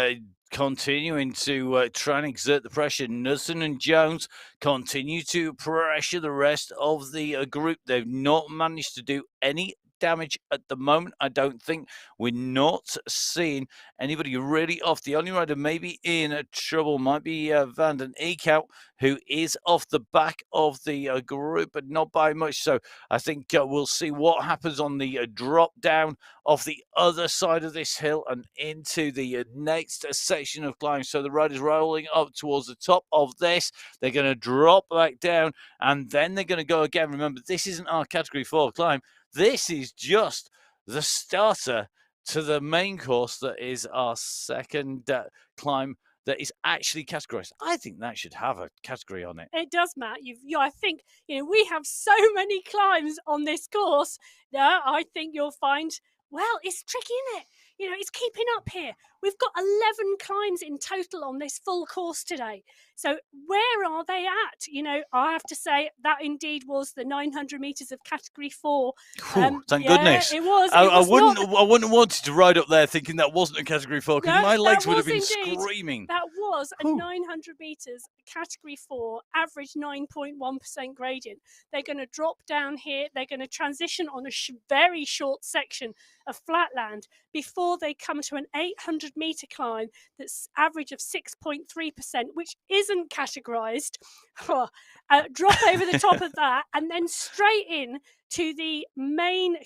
Speaker 1: continuing to try and exert the pressure. Knudsen and Jones continue to pressure the rest of the group. They've not managed to do any damage at the moment, I don't think. We're not seeing anybody really off. The only rider maybe in trouble might be Van den Eekhout, who is off the back of the group, but not by much. So I think we'll see what happens on the drop down off the other side of this hill and into the next section of climb. So the riders rolling up towards the top of this. They're going to drop back down, and then they're going to go again. Remember, this isn't our category 4 climb. This is just the starter to the main course that is our second climb that is actually categorized. I think that should have a category on it.
Speaker 2: It does, Matt. I think we have so many climbs on this course. I think you'll find, well, it's tricky, isn't it? It's keeping up here. We've got 11 climbs in total on this full course today. So where are they at? I have to say that indeed was the 900 metres of Category 4.
Speaker 1: Thank goodness.
Speaker 2: It was.
Speaker 1: I wouldn't have wanted to ride up there thinking that wasn't a Category 4, because my legs would have been
Speaker 2: indeed
Speaker 1: screaming.
Speaker 2: That was a 900 metres Category 4, average 9.1% gradient. They're going to drop down here. They're going to transition on a very short section of flatland before they come to an 800 metre climb that's average of 6.3%, which isn't categorised. Drop over the top of that, and then straight in to the main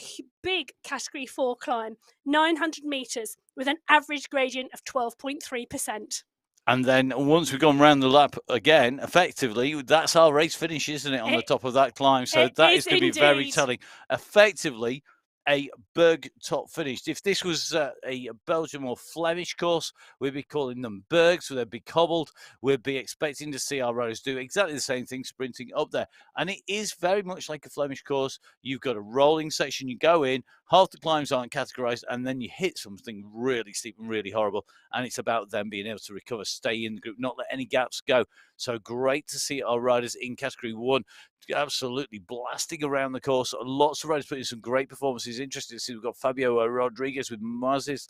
Speaker 2: big Category 4 climb, 900 metres, with an average gradient of 12.3%.
Speaker 1: And then once we've gone round the lap again, effectively, that's our race finish, isn't it, on the top of that climb? So that is going to be very telling. Effectively, a Berg top finish. If this was a Belgian or Flemish course, we'd be calling them Bergs, so they'd be cobbled. We'd be expecting to see our riders do exactly the same thing, sprinting up there. And it is very much like a Flemish course. You've got a rolling section. You go in, half the climbs aren't categorized, and then you hit something really steep and really horrible, and it's about them being able to recover, stay in the group, not let any gaps go. So great to see our riders in category 1 absolutely blasting around the course. Lots of riders putting some great performances. Interesting to see we've got Fabio Rodriguez with Mazis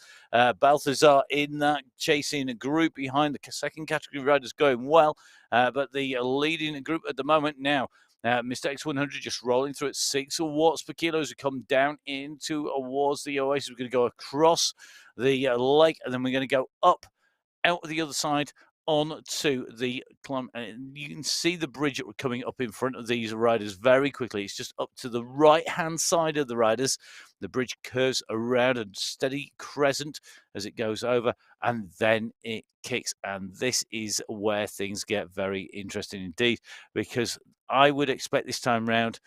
Speaker 1: Balthazar in that chasing a group behind the second category riders going well, but the leading group at the moment now. Mr. X100 just rolling through at 6 watts per kilo as we come down into towards the oasis. We're going to go across the lake, and then we're going to go up out the other side on to the climb. And you can see the bridge coming up in front of these riders very quickly. It's just up to the right-hand side of the riders. The bridge curves around a steady crescent as it goes over, and then it kicks. And this is where things get very interesting indeed, because I would expect this time round,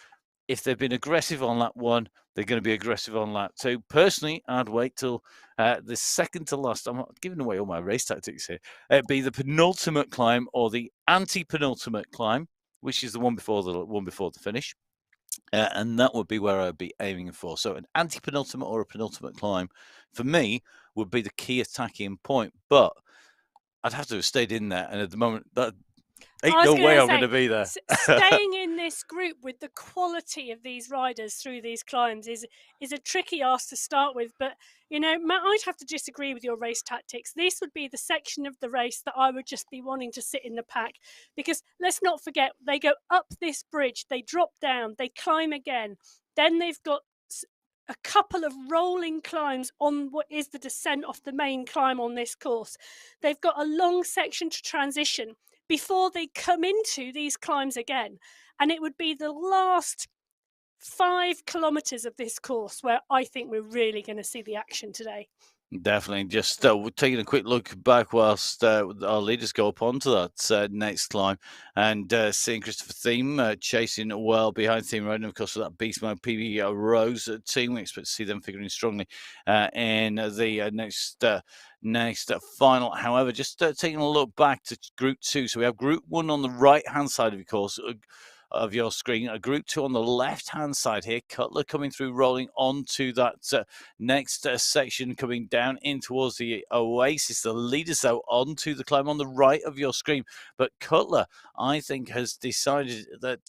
Speaker 1: if they've been aggressive on lap 1, they're going to be aggressive on lap 2. Personally, I'd wait till the second to last. I'm not giving away all my race tactics here. It'd be the penultimate climb or the anti-penultimate climb, which is the one before the finish. And that would be where I'd be aiming for. So an anti-penultimate or a penultimate climb, for me, would be the key attacking point. But I'd have to have stayed in there. And at the moment, that ain't no way I'm going to be there.
Speaker 2: Staying in this group with the quality of these riders through these climbs is a tricky ask to start with. But, you know, Matt, I'd have to disagree with your race tactics. This would be the section of the race that I would just be wanting to sit in the pack. Because let's not forget, they go up this bridge, they drop down, they climb again. Then they've got a couple of rolling climbs on what is the descent off the main climb on this course. They've got a long section to transition before they come into these climbs again. And it would be the last 5 kilometres of this course where I think we're really going to see the action today.
Speaker 1: Definitely. Just taking a quick look back whilst our leaders go up onto that next climb, and seeing Christopher Thiem chasing well behind Thiem Road, and of course with that beast mode PB Rose team. We expect to see them figuring strongly in the next final. However, just taking a look back to Group 2. So we have Group 1 on the right-hand side of your course. Of your screen, a Group 2 on the left-hand side here. Cutler coming through, rolling onto that next section, coming down in towards the oasis. The leaders, though, onto the climb on the right of your screen. But Cutler, I think, has decided that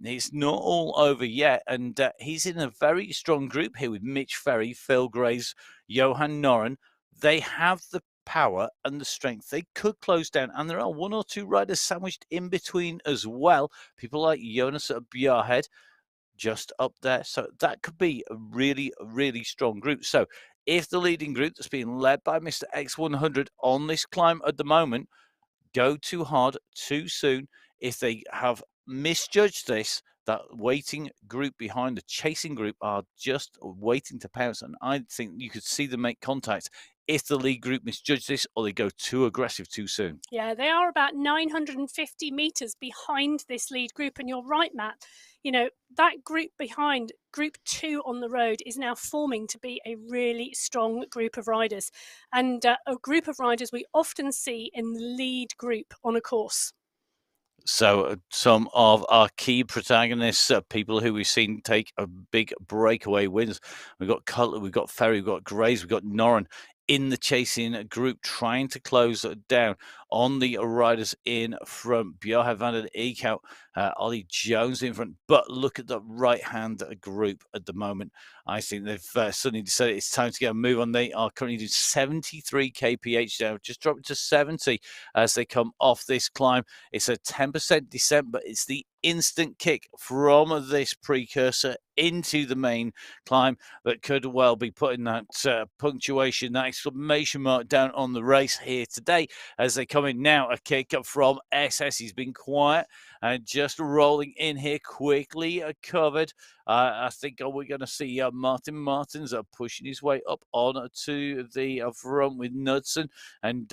Speaker 1: it's not all over yet, and he's in a very strong group here with Mitch Ferry, Phil Graves, Johan Noren. They have the power and the strength. They could close down, and there are 1 or 2 riders sandwiched in between as well. People like Jonas at Bjarhead just up there. So that could be a really, really strong group. So if the leading group that's being led by Mr. X100 on this climb at the moment go too hard too soon, if they have misjudged this, that waiting group behind the chasing group are just waiting to pounce. And I think you could see them make contact if the lead group misjudge this or they go too aggressive too soon.
Speaker 2: Yeah, they are about 950 metres behind this lead group. And you're right, Matt. You know, that group behind, Group 2 on the road, is now forming to be a really strong group of riders. And a group of riders we often see in the lead group on a course.
Speaker 1: So some of our key protagonists, people who we've seen take a big breakaway wins. We've got Cutler, we've got Ferry, we've got Graves, we've got Noren in the chasing group, trying to close down on the riders in front. Bjarne van den Eekhout, Ollie Jones in front. But look at the right-hand group at the moment. I think they've suddenly decided it's time to get a move on. They are currently doing 73 kph now, just dropping to 70 as they come off this climb. It's a 10% descent, but it's the instant kick from this precursor into the main climb that could well be putting that punctuation, that exclamation mark down on the race here today as they come in now. A kick up from SS. He's been quiet and just rolling in here quickly, covered. I think we're going to see Martin Martins pushing his way up on to the front with Knudsen. And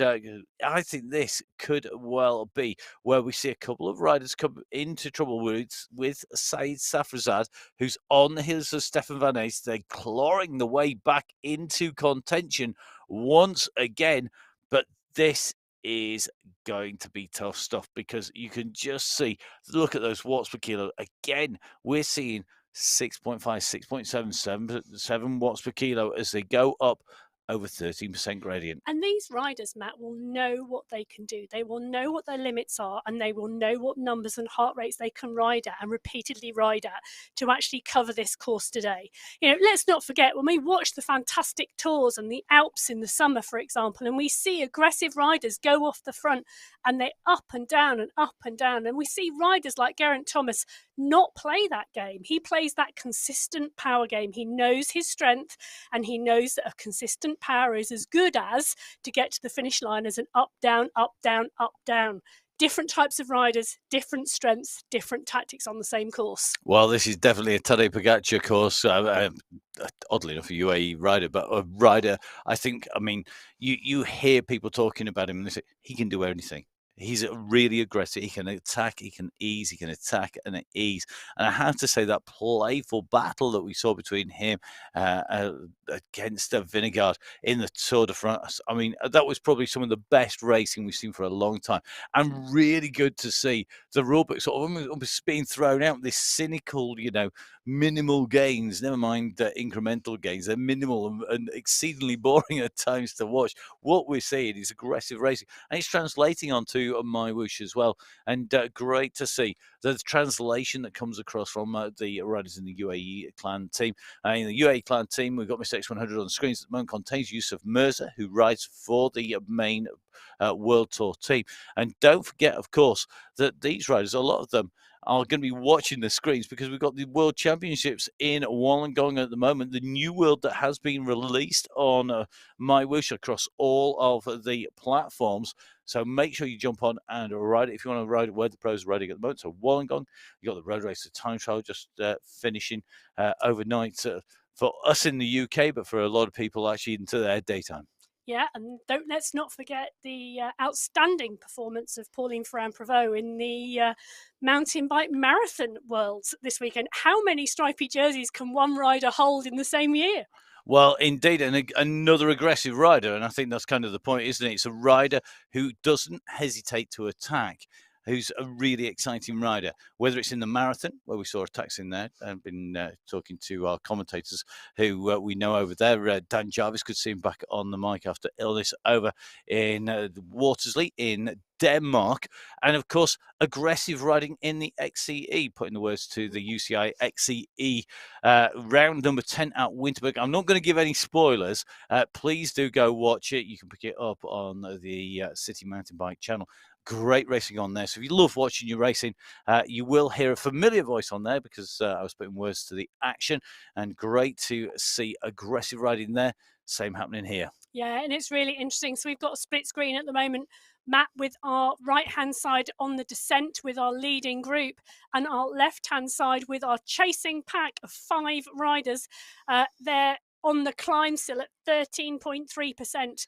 Speaker 1: I think this could well be where we see a couple of riders come into trouble with Saeed Safrazad, who's on the heels of Stefan Van Ace. They're clawing the way back into contention once again. But this is going to be tough stuff because you can just see, look at those watts per kilo. Again, we're seeing 6.5, 6.7 watts per kilo as they go up over 13% gradient.
Speaker 2: And these riders, Matt, will know what they can do. They will know what their limits are, and they will know what numbers and heart rates they can ride at and repeatedly ride at to actually cover this course today. Let's not forget, when we watch the fantastic tours and the Alps in the summer, for example, and we see aggressive riders go off the front and they up and down and up and down, and we see riders like Geraint Thomas not play that game. He plays that consistent power game. He knows his strength, and he knows that a consistent power is as good as to get to the finish line as an up, down, up, down, up, down. Different types of riders, different strengths, different tactics on the same course.
Speaker 1: Well, this is definitely a Tadej Pogacar course. Oddly enough, a UAE rider, but a rider, I think, you hear people talking about him and they say he can do anything. He's really aggressive. He can attack, he can ease, he can attack and ease. And I have to say that playful battle that we saw between him against Vingegaard in the Tour de France, that was probably some of the best racing we've seen for a long time. And really good to see the rulebook sort of almost being thrown out, this cynical, minimal gains, never mind incremental gains. They're minimal and exceedingly boring at times to watch. What we're seeing is aggressive racing, and it's translating onto MyWhoosh as well. And great to see the translation that comes across from the riders in the UAE clan team. In the UAE clan team, we've got Mr. X100 on the screens at the moment, contains Yusuf Mirza, who rides for the main World Tour team. And don't forget, of course, that these riders, a lot of them, are going to be watching the screens because we've got the World Championships in Wollongong at the moment. The new world that has been released on MyWhoosh across all of the platforms. So make sure you jump on and ride it if you want to ride where the pros are riding at the moment. So Wollongong, you got the road race, the time trial just finishing overnight for us in the UK, but for a lot of people actually into their daytime.
Speaker 2: Yeah, and let's not forget the outstanding performance of Pauline Ferrand-Prévot in the mountain bike marathon worlds this weekend. How many stripy jerseys can one rider hold in the same year?
Speaker 1: Well, indeed, and another aggressive rider, and I think that's kind of the point, isn't it? It's a rider who doesn't hesitate to attack, who's a really exciting rider, whether it's in the marathon, where we saw attacks in there. I've been talking to our commentators who we know over there. Dan Jarvis, could see him back on the mic after illness over in Watersley in Denmark. And of course, aggressive riding in the XCE, putting the words to the UCI XCE round number 10 at Winterberg. I'm not going to give any spoilers. Please do go watch it. You can pick it up on the City Mountain Bike channel. Great racing on there. So if you love watching your racing, you will hear a familiar voice on there because I was putting words to the action, and great to see aggressive riding there. Same happening here.
Speaker 2: Yeah, and it's really interesting. So we've got a split screen at the moment, Matt, with our right-hand side on the descent with our leading group, and our left-hand side with our chasing pack of 5 riders. They're on the climb still at 13.3%.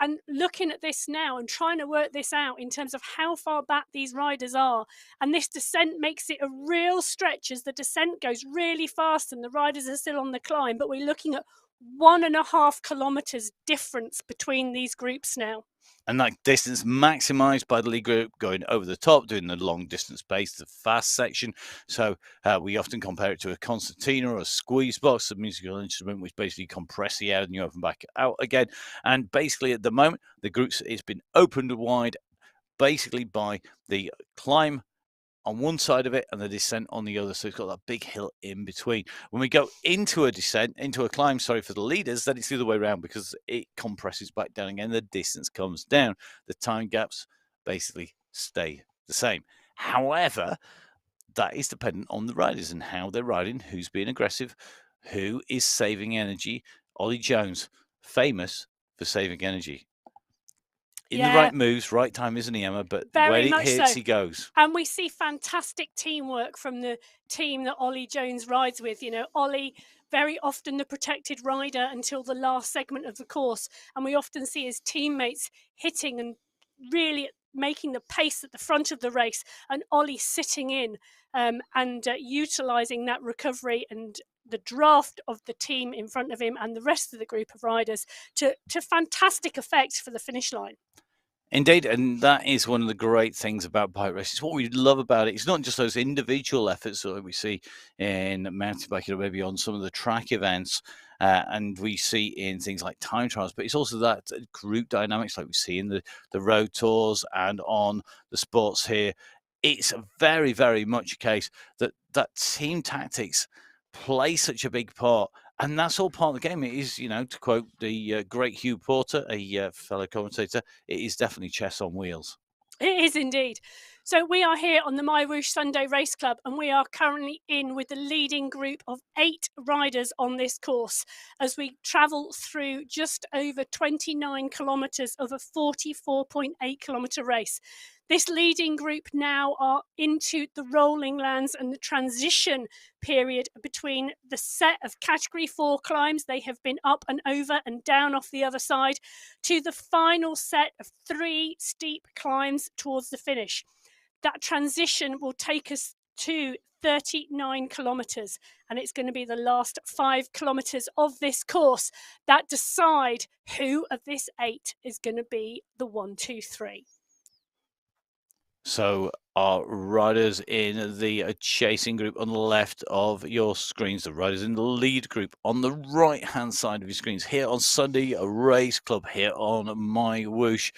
Speaker 2: And looking at this now and trying to work this out in terms of how far back these riders are, and this descent makes it a real stretch as the descent goes really fast and the riders are still on the climb, but we're looking at 1.5 kilometers difference between these groups now.
Speaker 1: And that distance maximised by the lead group going over the top, doing the long distance pace, the fast section. So we often compare it to a concertina or a squeeze box, a musical instrument which basically compress the air and you open back out again. And basically at the moment, the groups, it's been opened wide basically by the climb on one side of it and the descent on the other. So it's got that big hill in between. When we go into a climb, for the leaders, then it's the other way around because it compresses back down again. The distance comes down. The time gaps basically stay the same. However, that is dependent on the riders and how they're riding, who's being aggressive, who is saving energy. Ollie Jones, famous for saving energy. In the right moves, right time, isn't he, Emma? But when it hits, he goes.
Speaker 2: And we see fantastic teamwork from the team that Ollie Jones rides with. Ollie, very often the protected rider until the last segment of the course. And we often see his teammates hitting and really making the pace at the front of the race. And Ollie sitting in and utilising that recovery and the draft of the team in front of him and the rest of the group of riders to fantastic effect for the finish line.
Speaker 1: Indeed, and that is one of the great things about bike races. What we love about it, it's not just those individual efforts that we see in mountain biking or maybe on some of the track events, and we see in things like time trials, but it's also that group dynamics like we see in the road tours and on the sports here. It's very, very much a case that team tactics play such a big part. And that's all part of the game. It is, to quote the great Hugh Porter, a fellow commentator, it is definitely chess on wheels.
Speaker 2: It is indeed. So we are here on the MyWhoosh Sunday Race Club, and we are currently in with the leading group of 8 riders on this course as we travel through just over 29 kilometres of a 44.8 kilometre race. This leading group now are into the rolling lands and the transition period between the set of Category 4 climbs. They have been up and over and down off the other side to the final set of 3 steep climbs towards the finish. That transition will take us to 39 kilometres, and it's going to be the last 5 kilometres of this course that decide who of this 8 is going to be the 1, 2, 3.
Speaker 1: So our riders in the chasing group on the left of your screens, the riders in the lead group on the right-hand side of your screens, here on Sunday Race Club, here on MyWhoosh.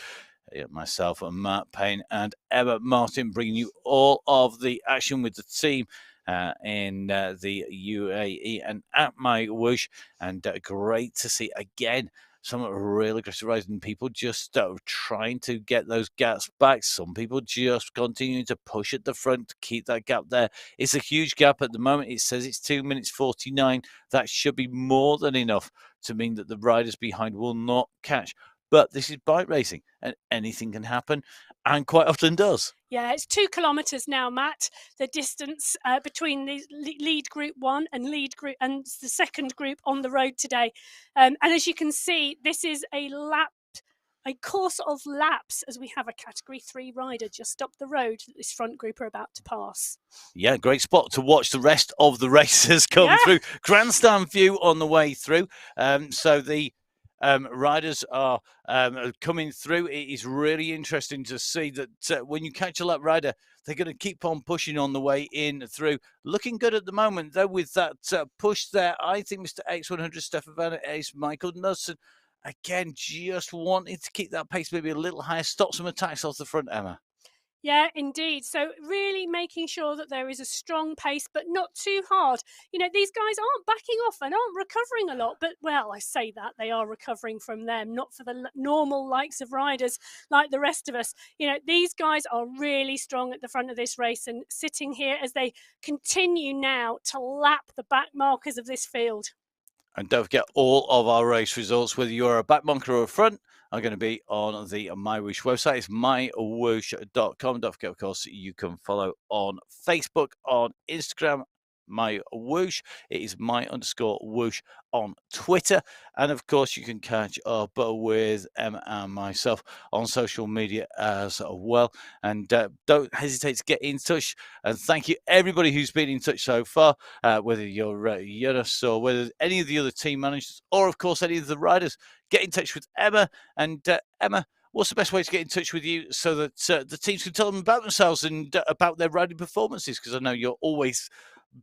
Speaker 1: Myself and Matt Payne and Emma Martin bringing you all of the action with the team in the UAE and at MyWhoosh. And great to see again some real aggressive riders and people just trying to get those gaps back. Some people just continuing to push at the front to keep that gap there. It's a huge gap at the moment. It says it's 2 minutes 49. That should be more than enough to mean that the riders behind will not catch. But this is bike racing and anything can happen and quite often does.
Speaker 2: Yeah, it's 2 kilometres now, Matt. The distance between the lead group 1 and lead group and the second group on the road today. And as you can see, this is a course of laps as we have a Category 3 rider just up the road that this front group are about to pass.
Speaker 1: Yeah, great spot to watch the rest of the races come through. Grandstand view on the way through. So the riders are coming through. It is really interesting to see that when you catch a lap rider, they're going to keep on pushing on the way in through. Looking good at the moment, though, with that push there. I think Mr. X100, Stefan Van Ace, Michael Knudsen, again, just wanting to keep that pace maybe a little higher, stop some attacks off the front, Emma.
Speaker 2: Yeah, indeed. So really making sure that there is a strong pace, but not too hard. These guys aren't backing off and aren't recovering a lot. But, well, I say that they are recovering from them, not for the normal likes of riders like the rest of us. These guys are really strong at the front of this race and sitting here as they continue now to lap the back markers of this field.
Speaker 1: And don't forget, all of our race results, whether you're a back marker or a front, are going to be on the MyWhoosh website. It's mywhoosh.com. Don't forget, of course, you can follow on Facebook, on Instagram, MyWhoosh. It is my_whoosh on Twitter. And of course, you can catch up with Emma and myself on social media as well. And don't hesitate to get in touch. And thank you, everybody who's been in touch so far, whether you're Jonas or whether any of the other team managers or, of course, any of the riders. Get in touch with Emma. And Emma, what's the best way to get in touch with you so that the teams can tell them about themselves and about their riding performances? Because I know you're always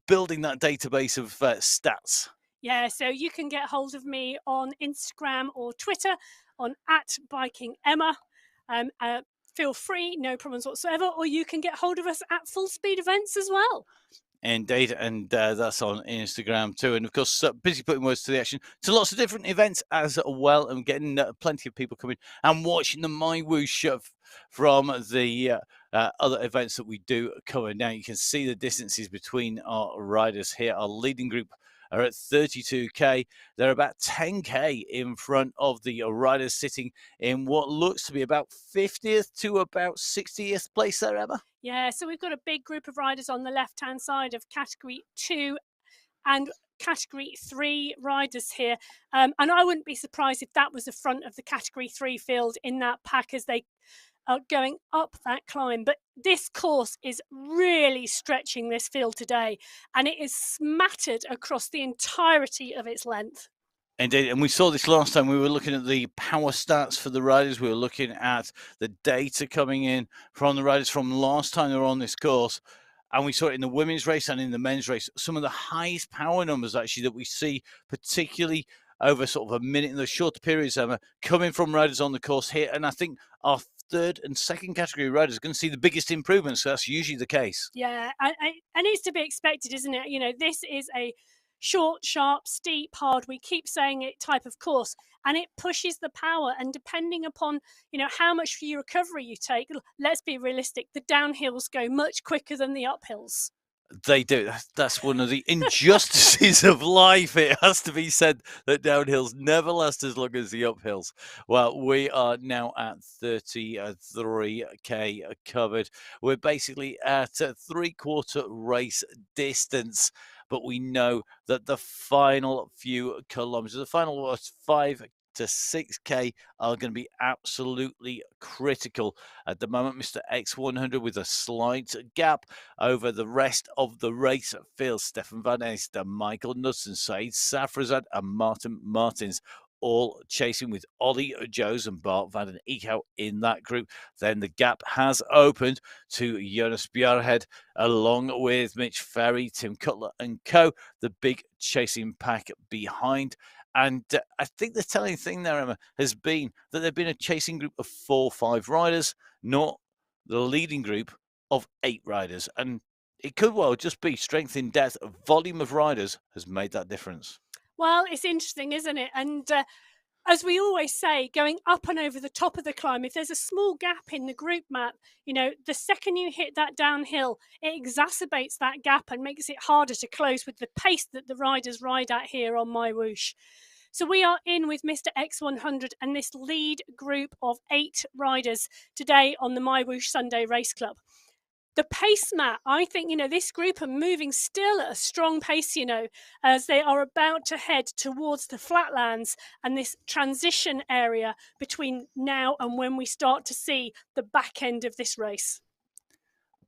Speaker 1: building that database of stats.
Speaker 2: Yeah, so you can get hold of me on Instagram or Twitter on @BikingEmma. Feel free, no problems whatsoever, or you can get hold of us at Full Speed Events as well.
Speaker 1: Indeed, and that's on Instagram too. And of course, busy putting words to the action to lots of different events as well, and getting plenty of people coming and watching the MyWhoosh from the other events that we do cover. Now you can see the distances between our riders here. Our leading group are at 32k. They're about 10k in front of the riders sitting in what looks to be about 50th to about 60th place there, Emma.
Speaker 2: Yeah, so we've got a big group of riders on the left-hand side of Category 2 and Category 3 riders here. And I wouldn't be surprised if that was the front of the Category 3 field in that pack as they are going up that climb. But this course is really stretching this field today, and it is smattered across the entirety of its length.
Speaker 1: Indeed, and we saw this last time. We were looking at the power stats for the riders. We were looking at the data coming in from the riders from last time they were on this course. And we saw it in the women's race and in the men's race. Some of the highest power numbers, actually, that we see, particularly over sort of a minute in the shorter periods, Emma, coming from riders on the course here. And I think our third and second category riders are going to see the biggest improvements. So that's usually the case.
Speaker 2: Yeah, and it's to be expected, isn't it? You know, this is a short, sharp, steep, hard, we keep saying it, type of course, and it pushes the power. And depending upon, you know, how much for your recovery you take, let's be realistic, the downhills go much quicker than the uphills.
Speaker 1: They do. That's one of the injustices of life. It has to be said that downhills never last as long as the uphills. Well, we are now at 33K covered. We're basically at a three-quarter race distance, but we know that the final few kilometers, the final 5 to 6K are going to be absolutely critical. At the moment, Mr. X100 with a slight gap over the rest of the race. Phil, Stefan Van Eester, Michael Knudsen, Said Safrazad, and Martin Martins all chasing with Ollie Joes and Bart van den Eekhout in that group. Then the gap has opened to Jonas Bjarhed along with Mitch Ferry, Tim Cutler and co. The big chasing pack behind. And I think the telling thing there, Emma, has been that there've been a chasing group of 4 or 5 riders, not the leading group of 8 riders. And it could well just be strength in depth. Volume of riders has made that difference.
Speaker 2: Well, it's interesting, isn't it? And as we always say, going up and over the top of the climb, if there's a small gap in the group map, you know, the second you hit that downhill, it exacerbates that gap and makes it harder to close with the pace that the riders ride at here on MyWhoosh. So we are in with Mr. X100 and this lead group of 8 riders today on the MyWhoosh Sunday Race Club. The pace, Matt, I think, you know, this group are moving still at a strong pace, you know, as they are about to head towards the flatlands and this transition area between now and when we start to see the back end of this race.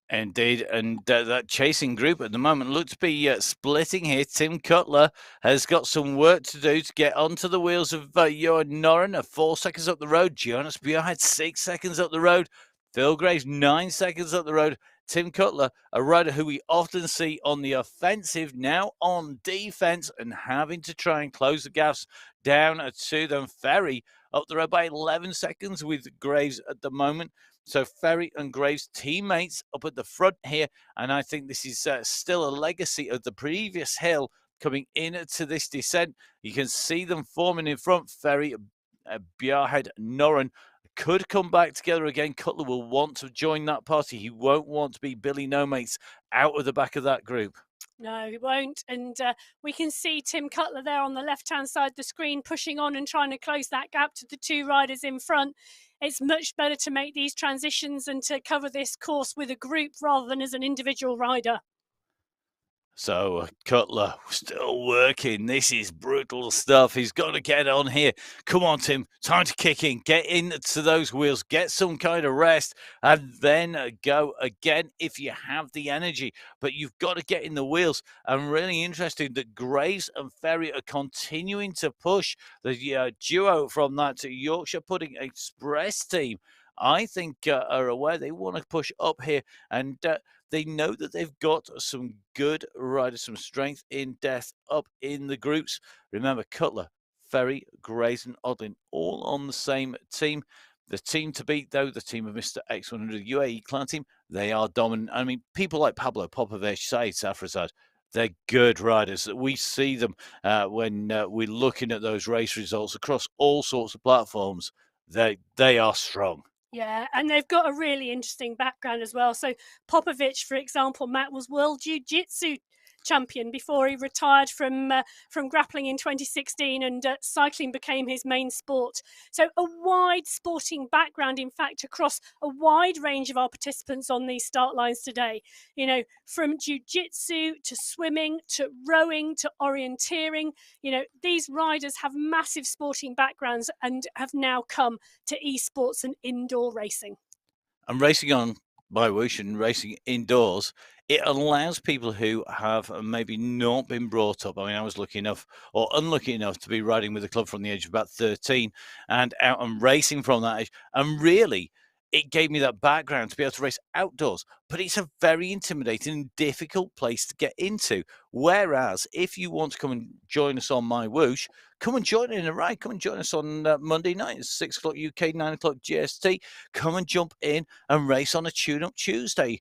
Speaker 1: Indeed, and that chasing group at the moment looks to be splitting here. Tim Cutler has got some work to do to get onto the wheels of Johan Noren, 4 seconds up the road. Jonas Bjarhed, 6 seconds up the road. Phil Graves, 9 seconds up the road. Tim Cutler, a rider who we often see on the offensive, now on defense and having to try and close the gaps down to them. Ferry up the road by 11 seconds with Graves at the moment. So Ferry and Graves teammates up at the front here, and I think this is still a legacy of the previous hill coming into this descent. You can see them forming in front. Ferry, Bjarhed, Noren could come back together again. Cutler will want to join that party. He won't want to be Billy No Mates out of the back of that group.
Speaker 2: No, he won't. And we can see Tim Cutler there on the left-hand side of the screen pushing on and trying to close that gap to the 2 riders in front. It's much better to make these transitions and to cover this course with a group rather than as an individual rider.
Speaker 1: So Cutler still working. This is brutal stuff. He's got to get on here. Come on, Tim. Time to kick in. Get into those wheels. Get some kind of rest and then go again if you have the energy. But you've got to get in the wheels. And really interesting that Graves and Ferry are continuing to push the duo from that Yorkshire Pudding Express team. I think are aware they want to push up here and they know that they've got some good riders, some strength in depth up in the groups. Remember, Cutler, Ferry, Graves and Odlin all on the same team. The team to beat, though, the team of Mr. X100 UAE clan team, they are dominant. I mean, people like Pablo Popovich, Said Safrazad, they're good riders. We see them when we're looking at those race results across all sorts of platforms. They are strong.
Speaker 2: Yeah, and they've got a really interesting background as well. So Popovich, for example, Matt, was World Jiu-Jitsu champion before he retired from grappling in 2016, and cycling became his main sport. So a wide sporting background, in fact, across a wide range of our participants on these start lines today. You know, from jiu-jitsu to swimming to rowing to orienteering. You know, these riders have massive sporting backgrounds and have now come to esports and indoor racing.
Speaker 1: And racing on MyWhoosh and racing indoors it allows people who have maybe not been brought up. I mean, I was lucky enough or unlucky enough to be riding with the club from the age of about 13 and out and racing from that age. And really, it gave me that background to be able to race outdoors. But it's a very intimidating and difficult place to get into. Whereas if you want to come and join us on MyWhoosh, come and join in a ride. Come and join us on Monday night at 6 o'clock UK, 9 o'clock GST. Come and jump in and race on a tune-up Tuesday.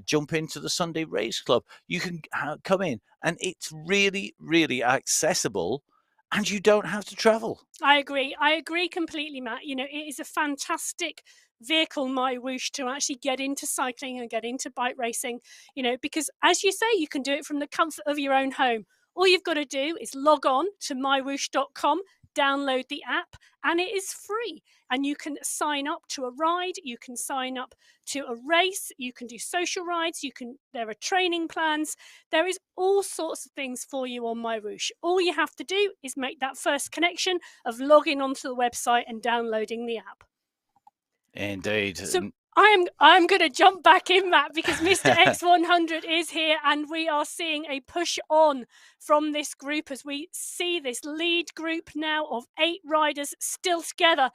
Speaker 1: Jump into the Sunday Race Club. You can come in, and it's really, really accessible, and you don't have to travel.
Speaker 2: I agree completely, Matt. You know, it is a fantastic vehicle, MyWhoosh, to actually get into cycling and get into bike racing, you know, because as you say, you can do it from the comfort of your own home. All you've got to do is log on to mywhoosh.com, download the app, and it is free. And you can sign up to a ride, you can sign up to a race, you can do social rides, there are training plans. There is all sorts of things for you on MyWhoosh. All you have to do is make that first connection of logging onto the website and downloading the app.
Speaker 1: Indeed.
Speaker 2: So I'm going to jump back in, Matt, because Mr. X100 is here, and we are seeing a push on from this group as we see this lead group now of 8 riders still together.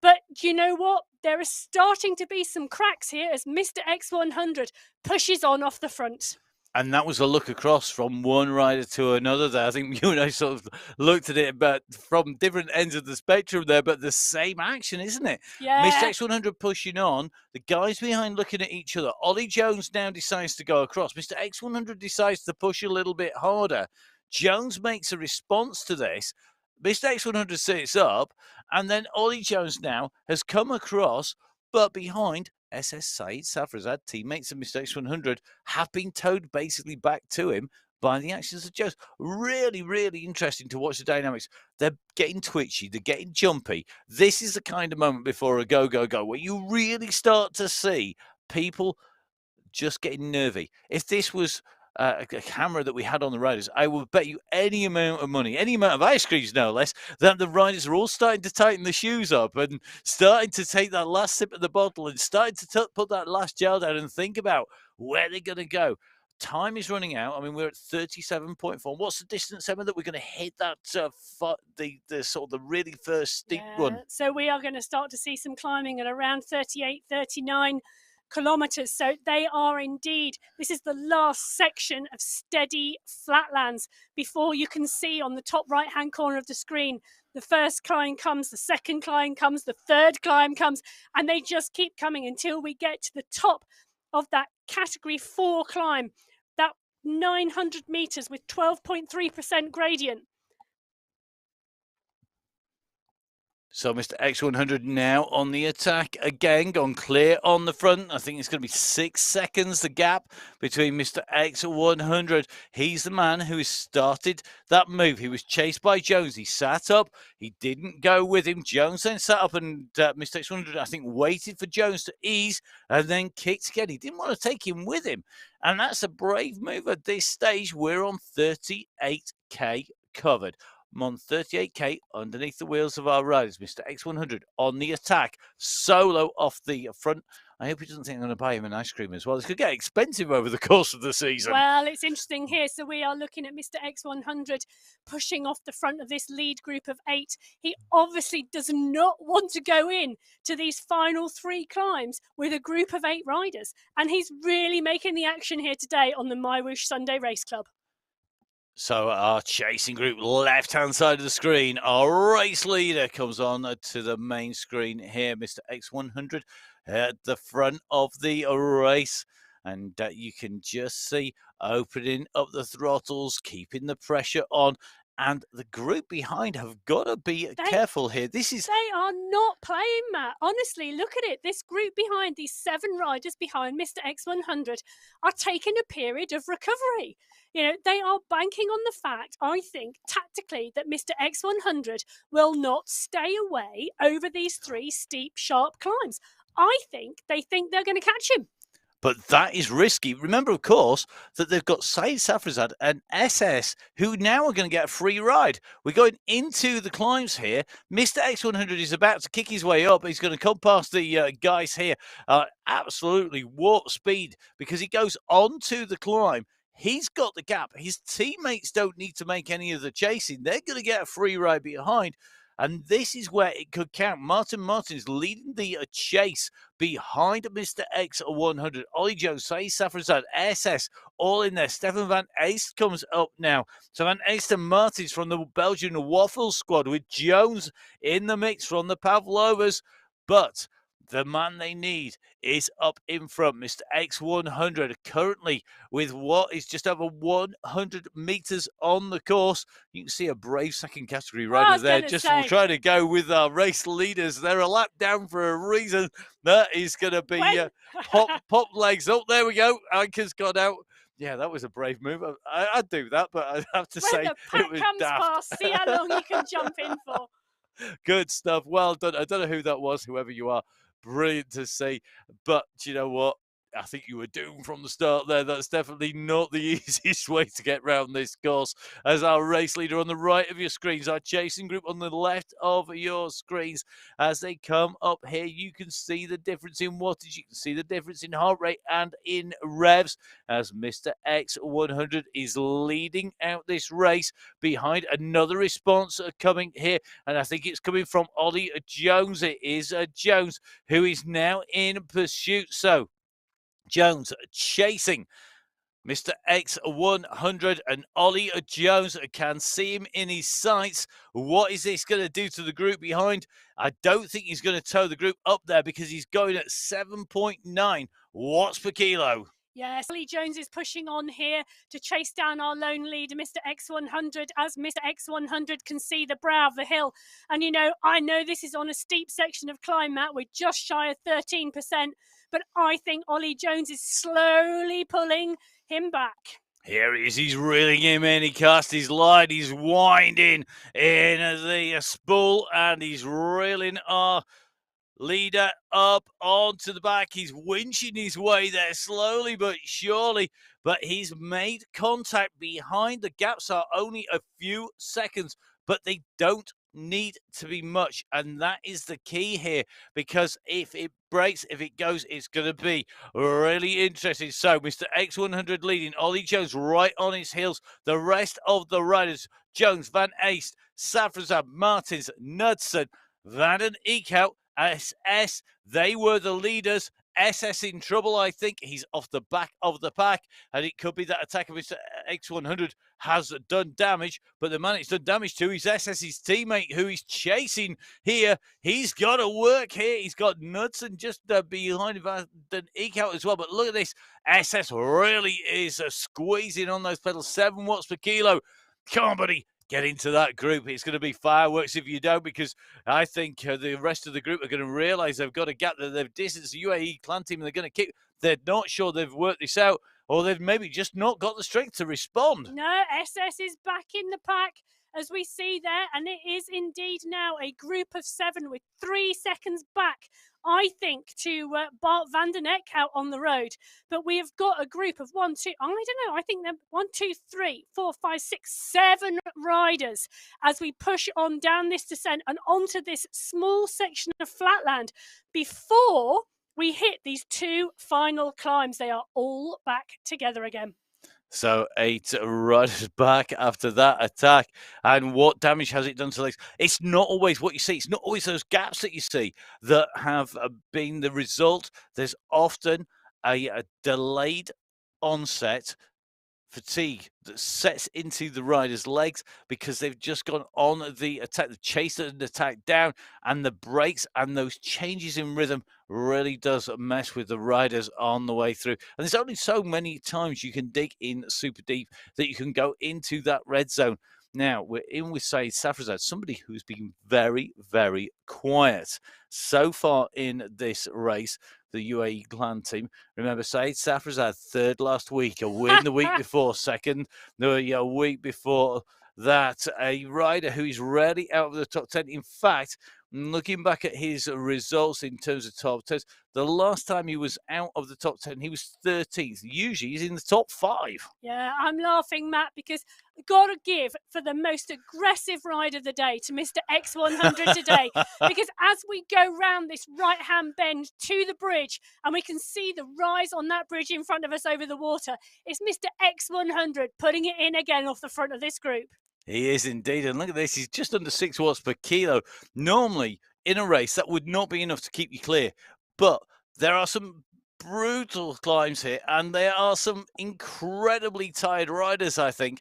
Speaker 2: But do you know what? There is starting to be some cracks here as Mr. X100 pushes on off the front.
Speaker 1: And that was a look across from one rider to another there. I think you and I sort of looked at it, but from different ends of the spectrum there, but the same action, isn't it?
Speaker 2: Yeah.
Speaker 1: Mr. X100 pushing on, the guys behind looking at each other. Ollie Jones now decides to go across. Mr. X100 decides to push a little bit harder. Jones makes a response to this. Mr. X100 sits up, and then Ollie Jones now has come across, but behind SS Saeed Safrazad, teammates of Mr. X100, have been towed basically back to him by the actions of Jones. Really, really interesting to watch the dynamics. They're getting twitchy, they're getting jumpy. This is the kind of moment before a go, go, go, where you really start to see people just getting nervy. If this was a camera that we had on the riders, I would bet you any amount of money, any amount of ice creams, no less, that the riders are all starting to tighten the shoes up and starting to take that last sip of the bottle and starting to put that last gel down and think about where they're going to go. Time is running out. I mean, we're at 37.4. What's the distance, Emma, that we're going to hit that the sort of the really first steep one?
Speaker 2: So we are going to start to see some climbing at around 38, 39 kilometers. So they are indeed, this is the last section of steady flatlands before you can see on the top right hand corner of the screen, the first climb comes, the second climb comes, the third climb comes, and they just keep coming until we get to the top of that category 4 climb, that 900 meters with 12.3% gradient.
Speaker 1: So Mr. X100 now on the attack again, gone clear on the front. I think it's going to be 6 seconds, the gap between Mr. X100. He's the man who has started that move. He was chased by Jones. He sat up. He didn't go with him. Jones then sat up and Mr. X100, I think, waited for Jones to ease and then kicked again. He didn't want to take him with him. And that's a brave move at this stage. We're on 38K covered. I'm on 38K underneath the wheels of our riders. Mr. X100 on the attack, solo off the front. I hope he doesn't think I'm going to buy him an ice cream as well. This could get expensive over the course of the season.
Speaker 2: Well, it's interesting here. So we are looking at Mr. X100 pushing off the front of this lead group of 8. He obviously does not want to go in to these final 3 climbs with a group of 8 riders. And he's really making the action here today on the MyWhoosh Sunday Race Club.
Speaker 1: So our chasing group, left-hand side of the screen, our race leader comes on to the main screen here, Mr. X100 at the front of the race. And you can just see opening up the throttles, keeping the pressure on. And the group behind have got to be careful here. They
Speaker 2: are not playing, Matt. Honestly, look at it. This group behind, these 7 riders behind Mr. X100 are taking a period of recovery. You know, they are banking on the fact, I think, tactically, that Mr. X100 will not stay away over these 3 steep, sharp climbs. I think they think they're going to catch him.
Speaker 1: But that is risky. Remember, of course, that they've got Saeed Safrazad and SS, who now are going to get a free ride. We're going into the climbs here. Mr. X100 is about to kick his way up. He's going to come past the guys here. Absolutely warp speed because he goes onto the climb. He's got the gap. His teammates don't need to make any of the chasing. They're going to get a free ride behind. And this is where it could count. Martin Martin's leading the chase behind Mr. X100. Ollie Jones, Saeed Safrazad, SS, all in there. Stefan Van Eest comes up now. So Van Eest and Martins from the Belgian Waffle squad with Jones in the mix from the Pavlovas. But the man they need is up in front, Mr. X100, currently with what is just over 100 meters on the course. You can see a brave second category rider there, just trying to go with our race leaders. They're a lap down for a reason. That is going to be pop legs. Oh, there we go. Anchor's got out. Yeah, that was a brave move. I'd do that, but I have to say it was daft.
Speaker 2: Past, see how long you can jump in for.
Speaker 1: Good stuff. Well done. I don't know who that was, whoever you are. Brilliant to see. But do you know what? I think you were doomed from the start there. That's definitely not the easiest way to get round this course. As our race leader on the right of your screens, our chasing group on the left of your screens. As they come up here, you can see the difference in wattage. You can see the difference in heart rate and in revs. As Mr. X100 is leading out this race behind another response coming here. And I think it's coming from Ollie Jones. It is Jones who is now in pursuit. So Jones chasing Mr. X100 and Ollie Jones can see him in his sights. What is this going to do to the group behind? I don't think he's going to tow the group up there because he's going at 7.9 watts per kilo.
Speaker 2: Yes, Ollie Jones is pushing on here to chase down our lone leader, Mr. X100, as Mr. X100 can see the brow of the hill. And, you know, I know this is on a steep section of climb, Matt. We're just shy of 13%. But I think Ollie Jones is slowly pulling him back.
Speaker 1: Here he is. He's reeling him in. He cast his line. He's winding in the spool and he's reeling our leader up onto the back. He's winching his way there slowly but surely, but he's made contact behind. The gaps are only a few seconds, but they don't need to be much, and that is the key here, because if it breaks, if it goes, it's going to be really interesting. So Mr. X100 leading, Ollie Jones right on his heels. The rest of the riders, Jones, Van Eest, Safrazad, Martins, Knudsen, Van den Eekhout, SS, they were the leaders. SS in trouble, I think. He's off the back of the pack, and it could be that attack of Mr. X100 has done damage, but the man it's done damage to is SS's teammate who he's chasing here. He's got to work here. He's got Knudsen just behind Van den Eekhout as well, but look at this. SS really is squeezing on those pedals. 7 watts per kilo. Come on, buddy. Get into that group. It's going to be fireworks if you don't, because I think the rest of the group are going to realise they've got a gap that they've distanced the UAE clan team and they're going to kick. They're not sure they've worked this out, or they've maybe just not got the strength to respond.
Speaker 2: No, SS is back in the pack, as we see there, and it is indeed now a group of 7 with 3 seconds back, I think, to Bart van den Eekhout on the road. But we have got a group of 1, 2, I don't know, I think 1, 2, 3, 4, 5, 6, 7 riders as we push on down this descent and onto this small section of flatland before we hit these 2 final climbs. They are all back together again.
Speaker 1: So 8 riders back after that attack. And what damage has it done to legs? It's not always what you see. It's not always those gaps that you see that have been the result. There's often a delayed onset fatigue that sets into the rider's legs because they've just gone on the attack, they've chased an attack down, and the brakes and those changes in rhythm really does mess with the riders on the way through. And there's only so many times you can dig in super deep that you can go into that red zone. Now, we're in with Saeed Safrazad, somebody who's been very, very quiet so far in this race, the UAE clan team. Remember, Saeed Safrazad, 3rd last week, a win the week before, 2nd the week before that. A rider who is rarely out of the top 10. In fact, Looking back at his results in terms of top 10s, the last time he was out of the top 10, he was 13th. Usually he's in the top 5.
Speaker 2: Yeah, I'm laughing, Matt, because got to give for the most aggressive ride of the day to Mr. X100 today. Because as we go round this right-hand bend to the bridge, and we can see the rise on that bridge in front of us over the water, it's Mr. X100 putting it in again off the front of this group.
Speaker 1: He is indeed. And look at this. He's just under 6 watts per kilo. Normally, in a race, that would not be enough to keep you clear. But there are some brutal climbs here, and there are some incredibly tired riders, I think.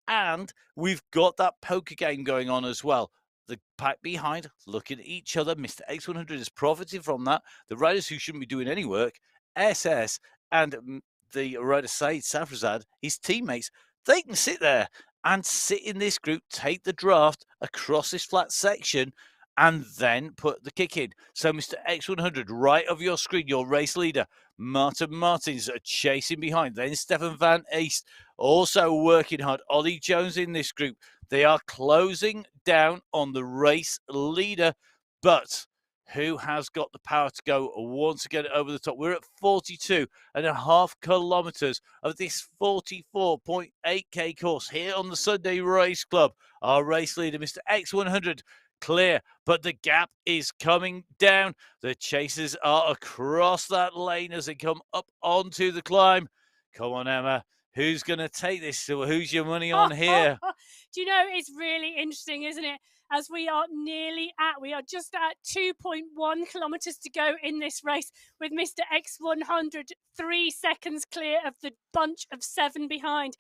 Speaker 1: And we've got that poker game going on as well. The pack behind, looking at each other. Mr. X100 is profiting from that. The riders who shouldn't be doing any work, SS and the rider Saeed Safrazad, his teammates, they can sit there and sit in this group, take the draft across this flat section, and then put the kick in. So, Mr. X100, right of your screen, your race leader, Martin Martins, chasing behind. Then Stefan Van East, also working hard. Ollie Jones in this group. They are closing down on the race leader, but who has got the power to go once again over the top? We're at 42.5 kilometres of this 44.8k course here on the Sunday Race Club. Our race leader, Mr. X100, clear, but the gap is coming down. The chasers are across that lane as they come up onto the climb. Come on, Emma. Who's going to take this? Who's your money on here?
Speaker 2: Do you know, it's really interesting, isn't it? As we are just at 2.1 kilometres to go in this race with Mr. X100 3 seconds clear of the bunch of 7 behind.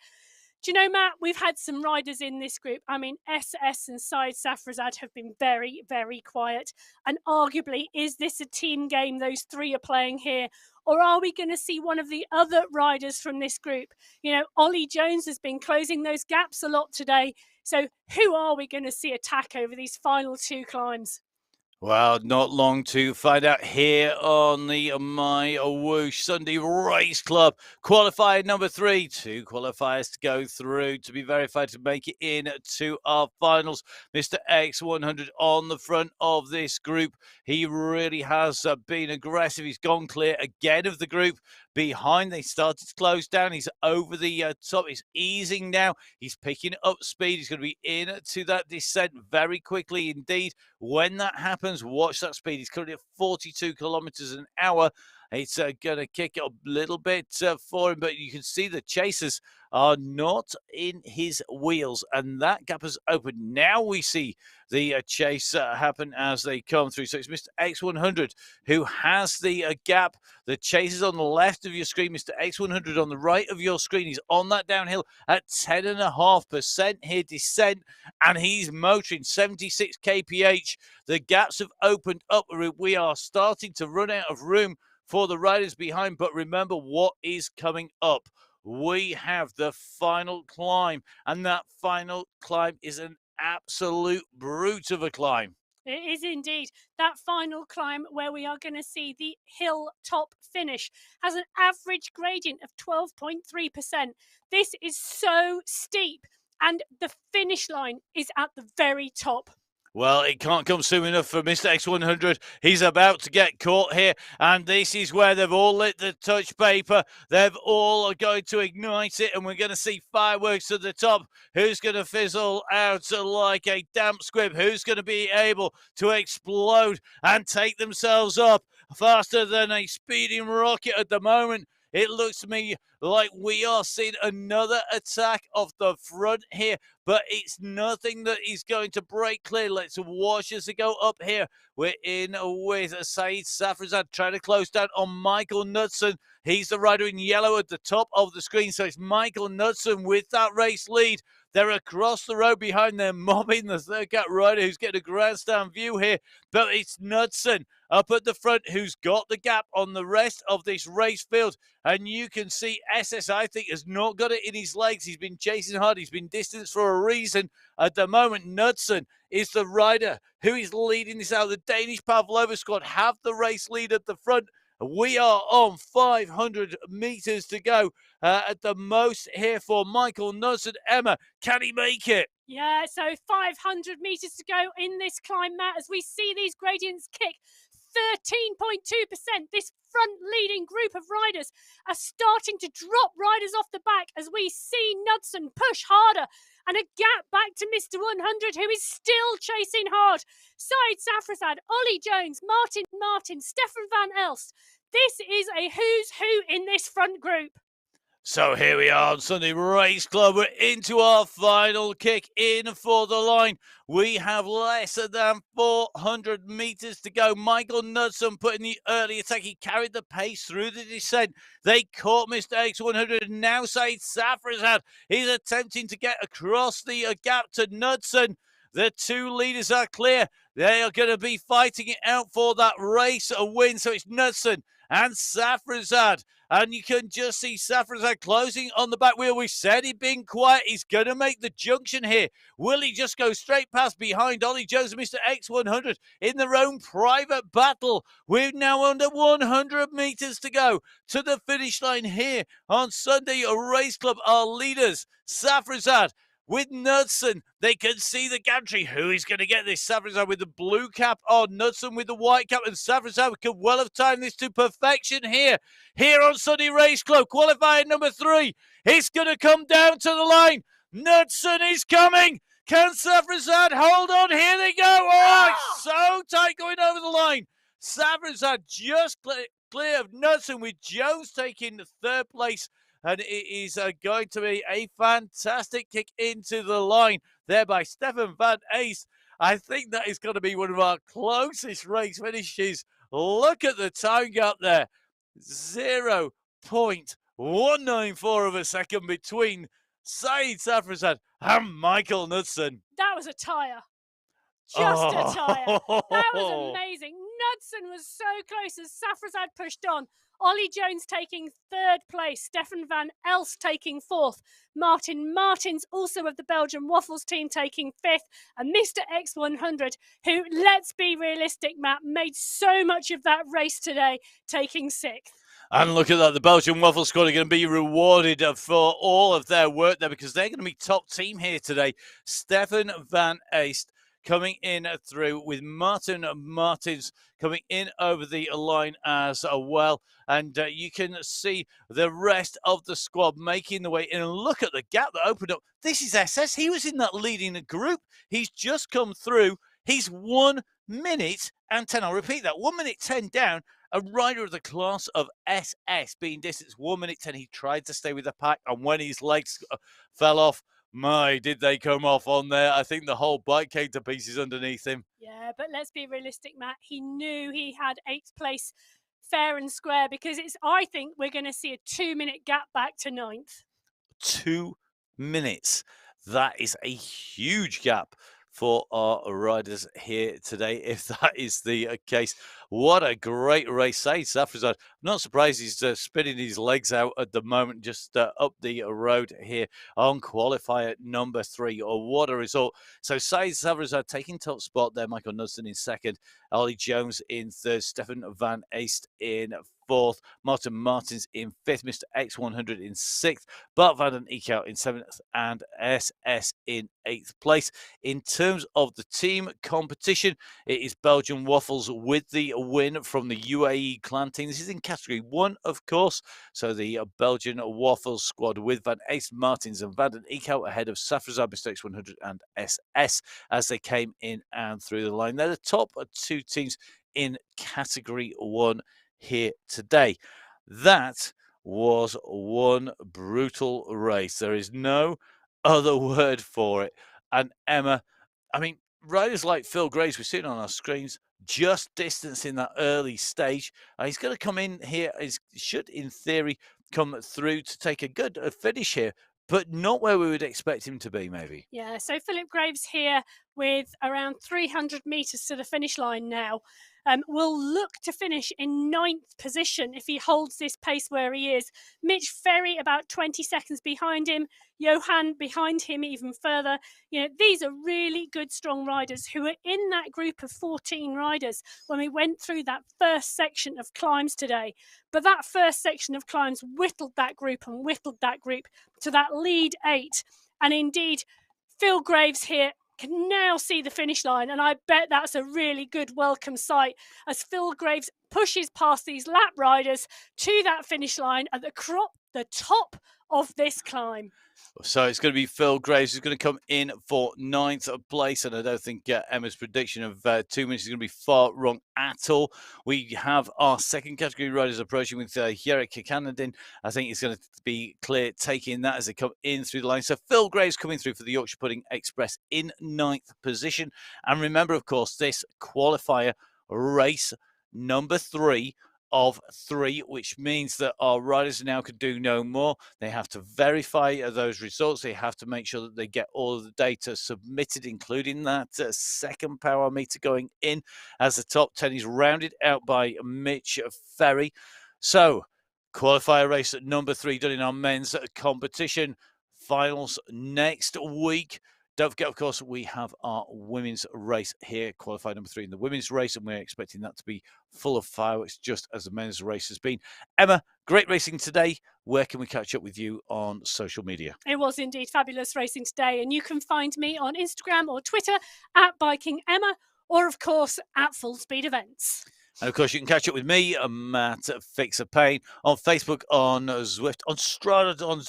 Speaker 2: Do you know, Matt, we've had some riders in this group. I mean, SS and Saeed Safrazad have been very, very quiet. And arguably, is this a team game those 3 are playing here? Or are we going to see one of the other riders from this group? You know, Ollie Jones has been closing those gaps a lot today. So who are we going to see attack over these final 2 climbs?
Speaker 1: Well, not long to find out here on the MyWhoosh Sunday Race Club. Qualifier number 3. 2 qualifiers to go through to be verified to make it in to our finals. Mr. X100 on the front of this group. He really has been aggressive. He's gone clear again of the group. Behind, they started to close down. He's over the top. He's easing now. He's picking up speed. He's going to be into that descent very quickly indeed. When that happens, watch that speed. He's currently at 42 kilometers an hour. It's going to kick up a little bit for him, but you can see the chasers are not in his wheels, and that gap has opened. Now we see the chase happen as they come through. So it's Mr. X100 who has the gap. The chase is on the left of your screen. Mr. X100 on the right of your screen. He's on that downhill at 10.5% here descent, and he's motoring 76 kph. The gaps have opened up. We are starting to run out of room for the riders behind, but remember what is coming up. We have the final climb, and that final climb is an absolute brute of a climb.
Speaker 2: It is indeed. That final climb where we are going to see the hill top finish has an average gradient of 12.3%. This is so steep, and the finish line is at the very top.
Speaker 1: Well, it can't come soon enough for Mr. X100. He's about to get caught here, and this is where they've all lit the touch paper. They've all going to ignite it, and we're going to see fireworks at the top. Who's going to fizzle out like a damp squib? Who's going to be able to explode and take themselves up faster than a speeding rocket at the moment? It looks to me like we are seeing another attack off the front here, but it's nothing that is going to break clear. Let's watch as they go up here. We're in with Saeed Safrazad trying to close down on Michael Knudsen. He's the rider in yellow at the top of the screen, so it's Michael Knudsen with that race lead. They're across the road behind them, mobbing the third cat rider who's getting a grandstand view here. But it's Knudsen up at the front who's got the gap on the rest of this race field. And you can see SS, I think, has not got it in his legs. He's been chasing hard. He's been distanced for a reason. At the moment, Knudsen is the rider who is leading this out. The Danish Pavlova squad have the race lead at the front. We are on 500 meters to go at the most here for Michael Knudsen. Emma, can he make it?
Speaker 2: Yeah, so 500 metres to go in this climb, Matt, as we see these gradients kick 13.2%. This front leading group of riders are starting to drop riders off the back as we see Knudsen push harder and a gap back to Mr. 100, who is still chasing hard. Saeed Safrazad, Ollie Jones, Martin, Stefan van Elst. This is a who's who in this front group.
Speaker 1: So here we are on Sunday Race Club. We're into our final kick in for the line. We have less than 400 metres to go. Michael Knudsen put in the early attack. He carried the pace through the descent. They caught Mr. X100. Now Saeed Safrazad is attempting to get across the gap to Knudsen. The two leaders are clear. They are going to be fighting it out for that race a win. So it's Knudsen and Safrazad. And you can just see Safrazad closing on the back wheel. We said he'd been quiet. He's going to make the junction here. Will he just go straight past behind Ollie Jones and Mr. X100 in their own private battle? We're now under 100 metres to go to the finish line here on Sunday Race Club. Our leaders, Safrazad with Knudsen. They can see the gantry. Who is going to get this? Safrazad with the blue cap on, Knudsen with the white cap, and Safrazad could well have timed this to perfection here on Sunday Race Club. Qualifier number 3. It's going to come down to the line. Knudsen is coming. Can Safrazad hold on? Here they go. Oh, it's so tight going over the line. Safrazad just clear of Knudsen, with Jones taking the third place. And it is going to be a fantastic kick into the line there by Stefan van Eest. I think that is going to be one of our closest race finishes. Look at the time gap there. 0.194 of a second between Saeed Safrazad and Michael Knudsen.
Speaker 2: That was a tyre. Just a tyre. That was amazing. Knudsen was so close as Safrazad pushed on. Ollie Jones taking third place. Stefan van Elst taking fourth. Martins, also of the Belgian Waffles team, taking fifth. And Mr. X100, who, let's be realistic, Matt, made so much of that race today, taking sixth.
Speaker 1: And look at that, the Belgian Waffle Squad are going to be rewarded for all of their work there, because they're going to be top team here today. Stefan van Eest coming in through, with Martins coming in over the line as well. And you can see the rest of the squad making the way in. And look at the gap that opened up. This is SS. He was in that leading group. He's just come through. He's 1 minute and 10. I'll repeat that. 1 minute 10 down. A rider of the class of SS being distanced 1 minute 10. He tried to stay with the pack, and when his legs fell off, my, did they come off on there. I think the whole bike came to pieces underneath him.
Speaker 2: Yeah, but let's be realistic, Matt. He knew he had 8th place fair and square, because I think we're going to see a 2-minute gap back to 9th.
Speaker 1: 2 minutes. That is a huge gap for our riders here today, if that is the case. What a great race. Saeed Safrazad, not surprised he's spinning his legs out at the moment, just up the road here on qualifier number 3. Oh, what a result. So Saeed Safrazad taking top spot there, Michael Knudsen in second, Ollie Jones in third, Stefan van Eest in fourth, Martins in fifth, Mr. X100 in sixth, Bart van den Eekhout in seventh, and SS in 8th place. In terms of the team competition, it is Belgian Waffles with the win from the UAE clan team. This is in category 1, of course. So the Belgian Waffles squad with Van Eest, Martins and Van den Eekhout ahead of Safrazad, Mr. X100 and SS as they came in and through the line. They're the top 2 teams in category 1 here today. That was one brutal race. There is no other word for it. And Emma, I mean, riders like Phil Graves, we're seeing on our screens, just distancing that early stage. He's going to come in here, he should, in theory, come through to take a good finish here, but not where we would expect him to be, maybe.
Speaker 2: Yeah, so Philip Graves here with around 300 metres to the finish line now. Will look to finish in 9th position if he holds this pace where he is. Mitch Ferry about 20 seconds behind him. Johan behind him even further. You know, these are really good, strong riders who are in that group of 14 riders when we went through that first section of climbs today. But that first section of climbs whittled that group to that lead 8. And indeed, Phil Graves here can now see the finish line, and I bet that's a really good welcome sight as Phil Graves pushes past these lap riders to that finish line at the top of this climb.
Speaker 1: So it's going to be Phil Graves who's going to come in for 9th place, and I don't think Emma's prediction of 2 minutes is going to be far wrong at all. We have our second category riders approaching with Yerrick Kanadin. I think it's going to be clear taking that as they come in through the line. So Phil Graves coming through for the Yorkshire Pudding Express in 9th position. And remember, of course, this qualifier race number 3 of 3, which means that our riders now can do no more. They have to verify those results. They have to make sure that they get all of the data submitted, including that second power meter going in, as the top 10 is rounded out by Mitch Ferry. So, qualifier race at number 3 done in our men's competition. Finals next week. Don't forget, of course, we have our women's race here, qualified number 3 in the women's race, and we're expecting that to be full of fireworks, just as the men's race has been. Emma, great racing today. Where can we catch up with you on social media?
Speaker 2: It was indeed fabulous racing today, and you can find me on Instagram or Twitter at Biking Emma, or of course at Full Speed Events.
Speaker 1: And of course, you can catch up with me, Matt Fixer Payne, on Facebook, on Zwift, on Strada, on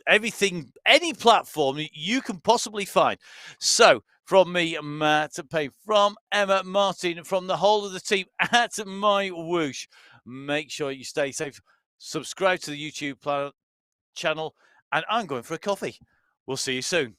Speaker 1: everything, any platform you can possibly find. So, from me, Matt Payne, from Emma Martin, from the whole of the team at MyWhoosh, make sure you stay safe. Subscribe to the YouTube channel, and I'm going for a coffee. We'll see you soon.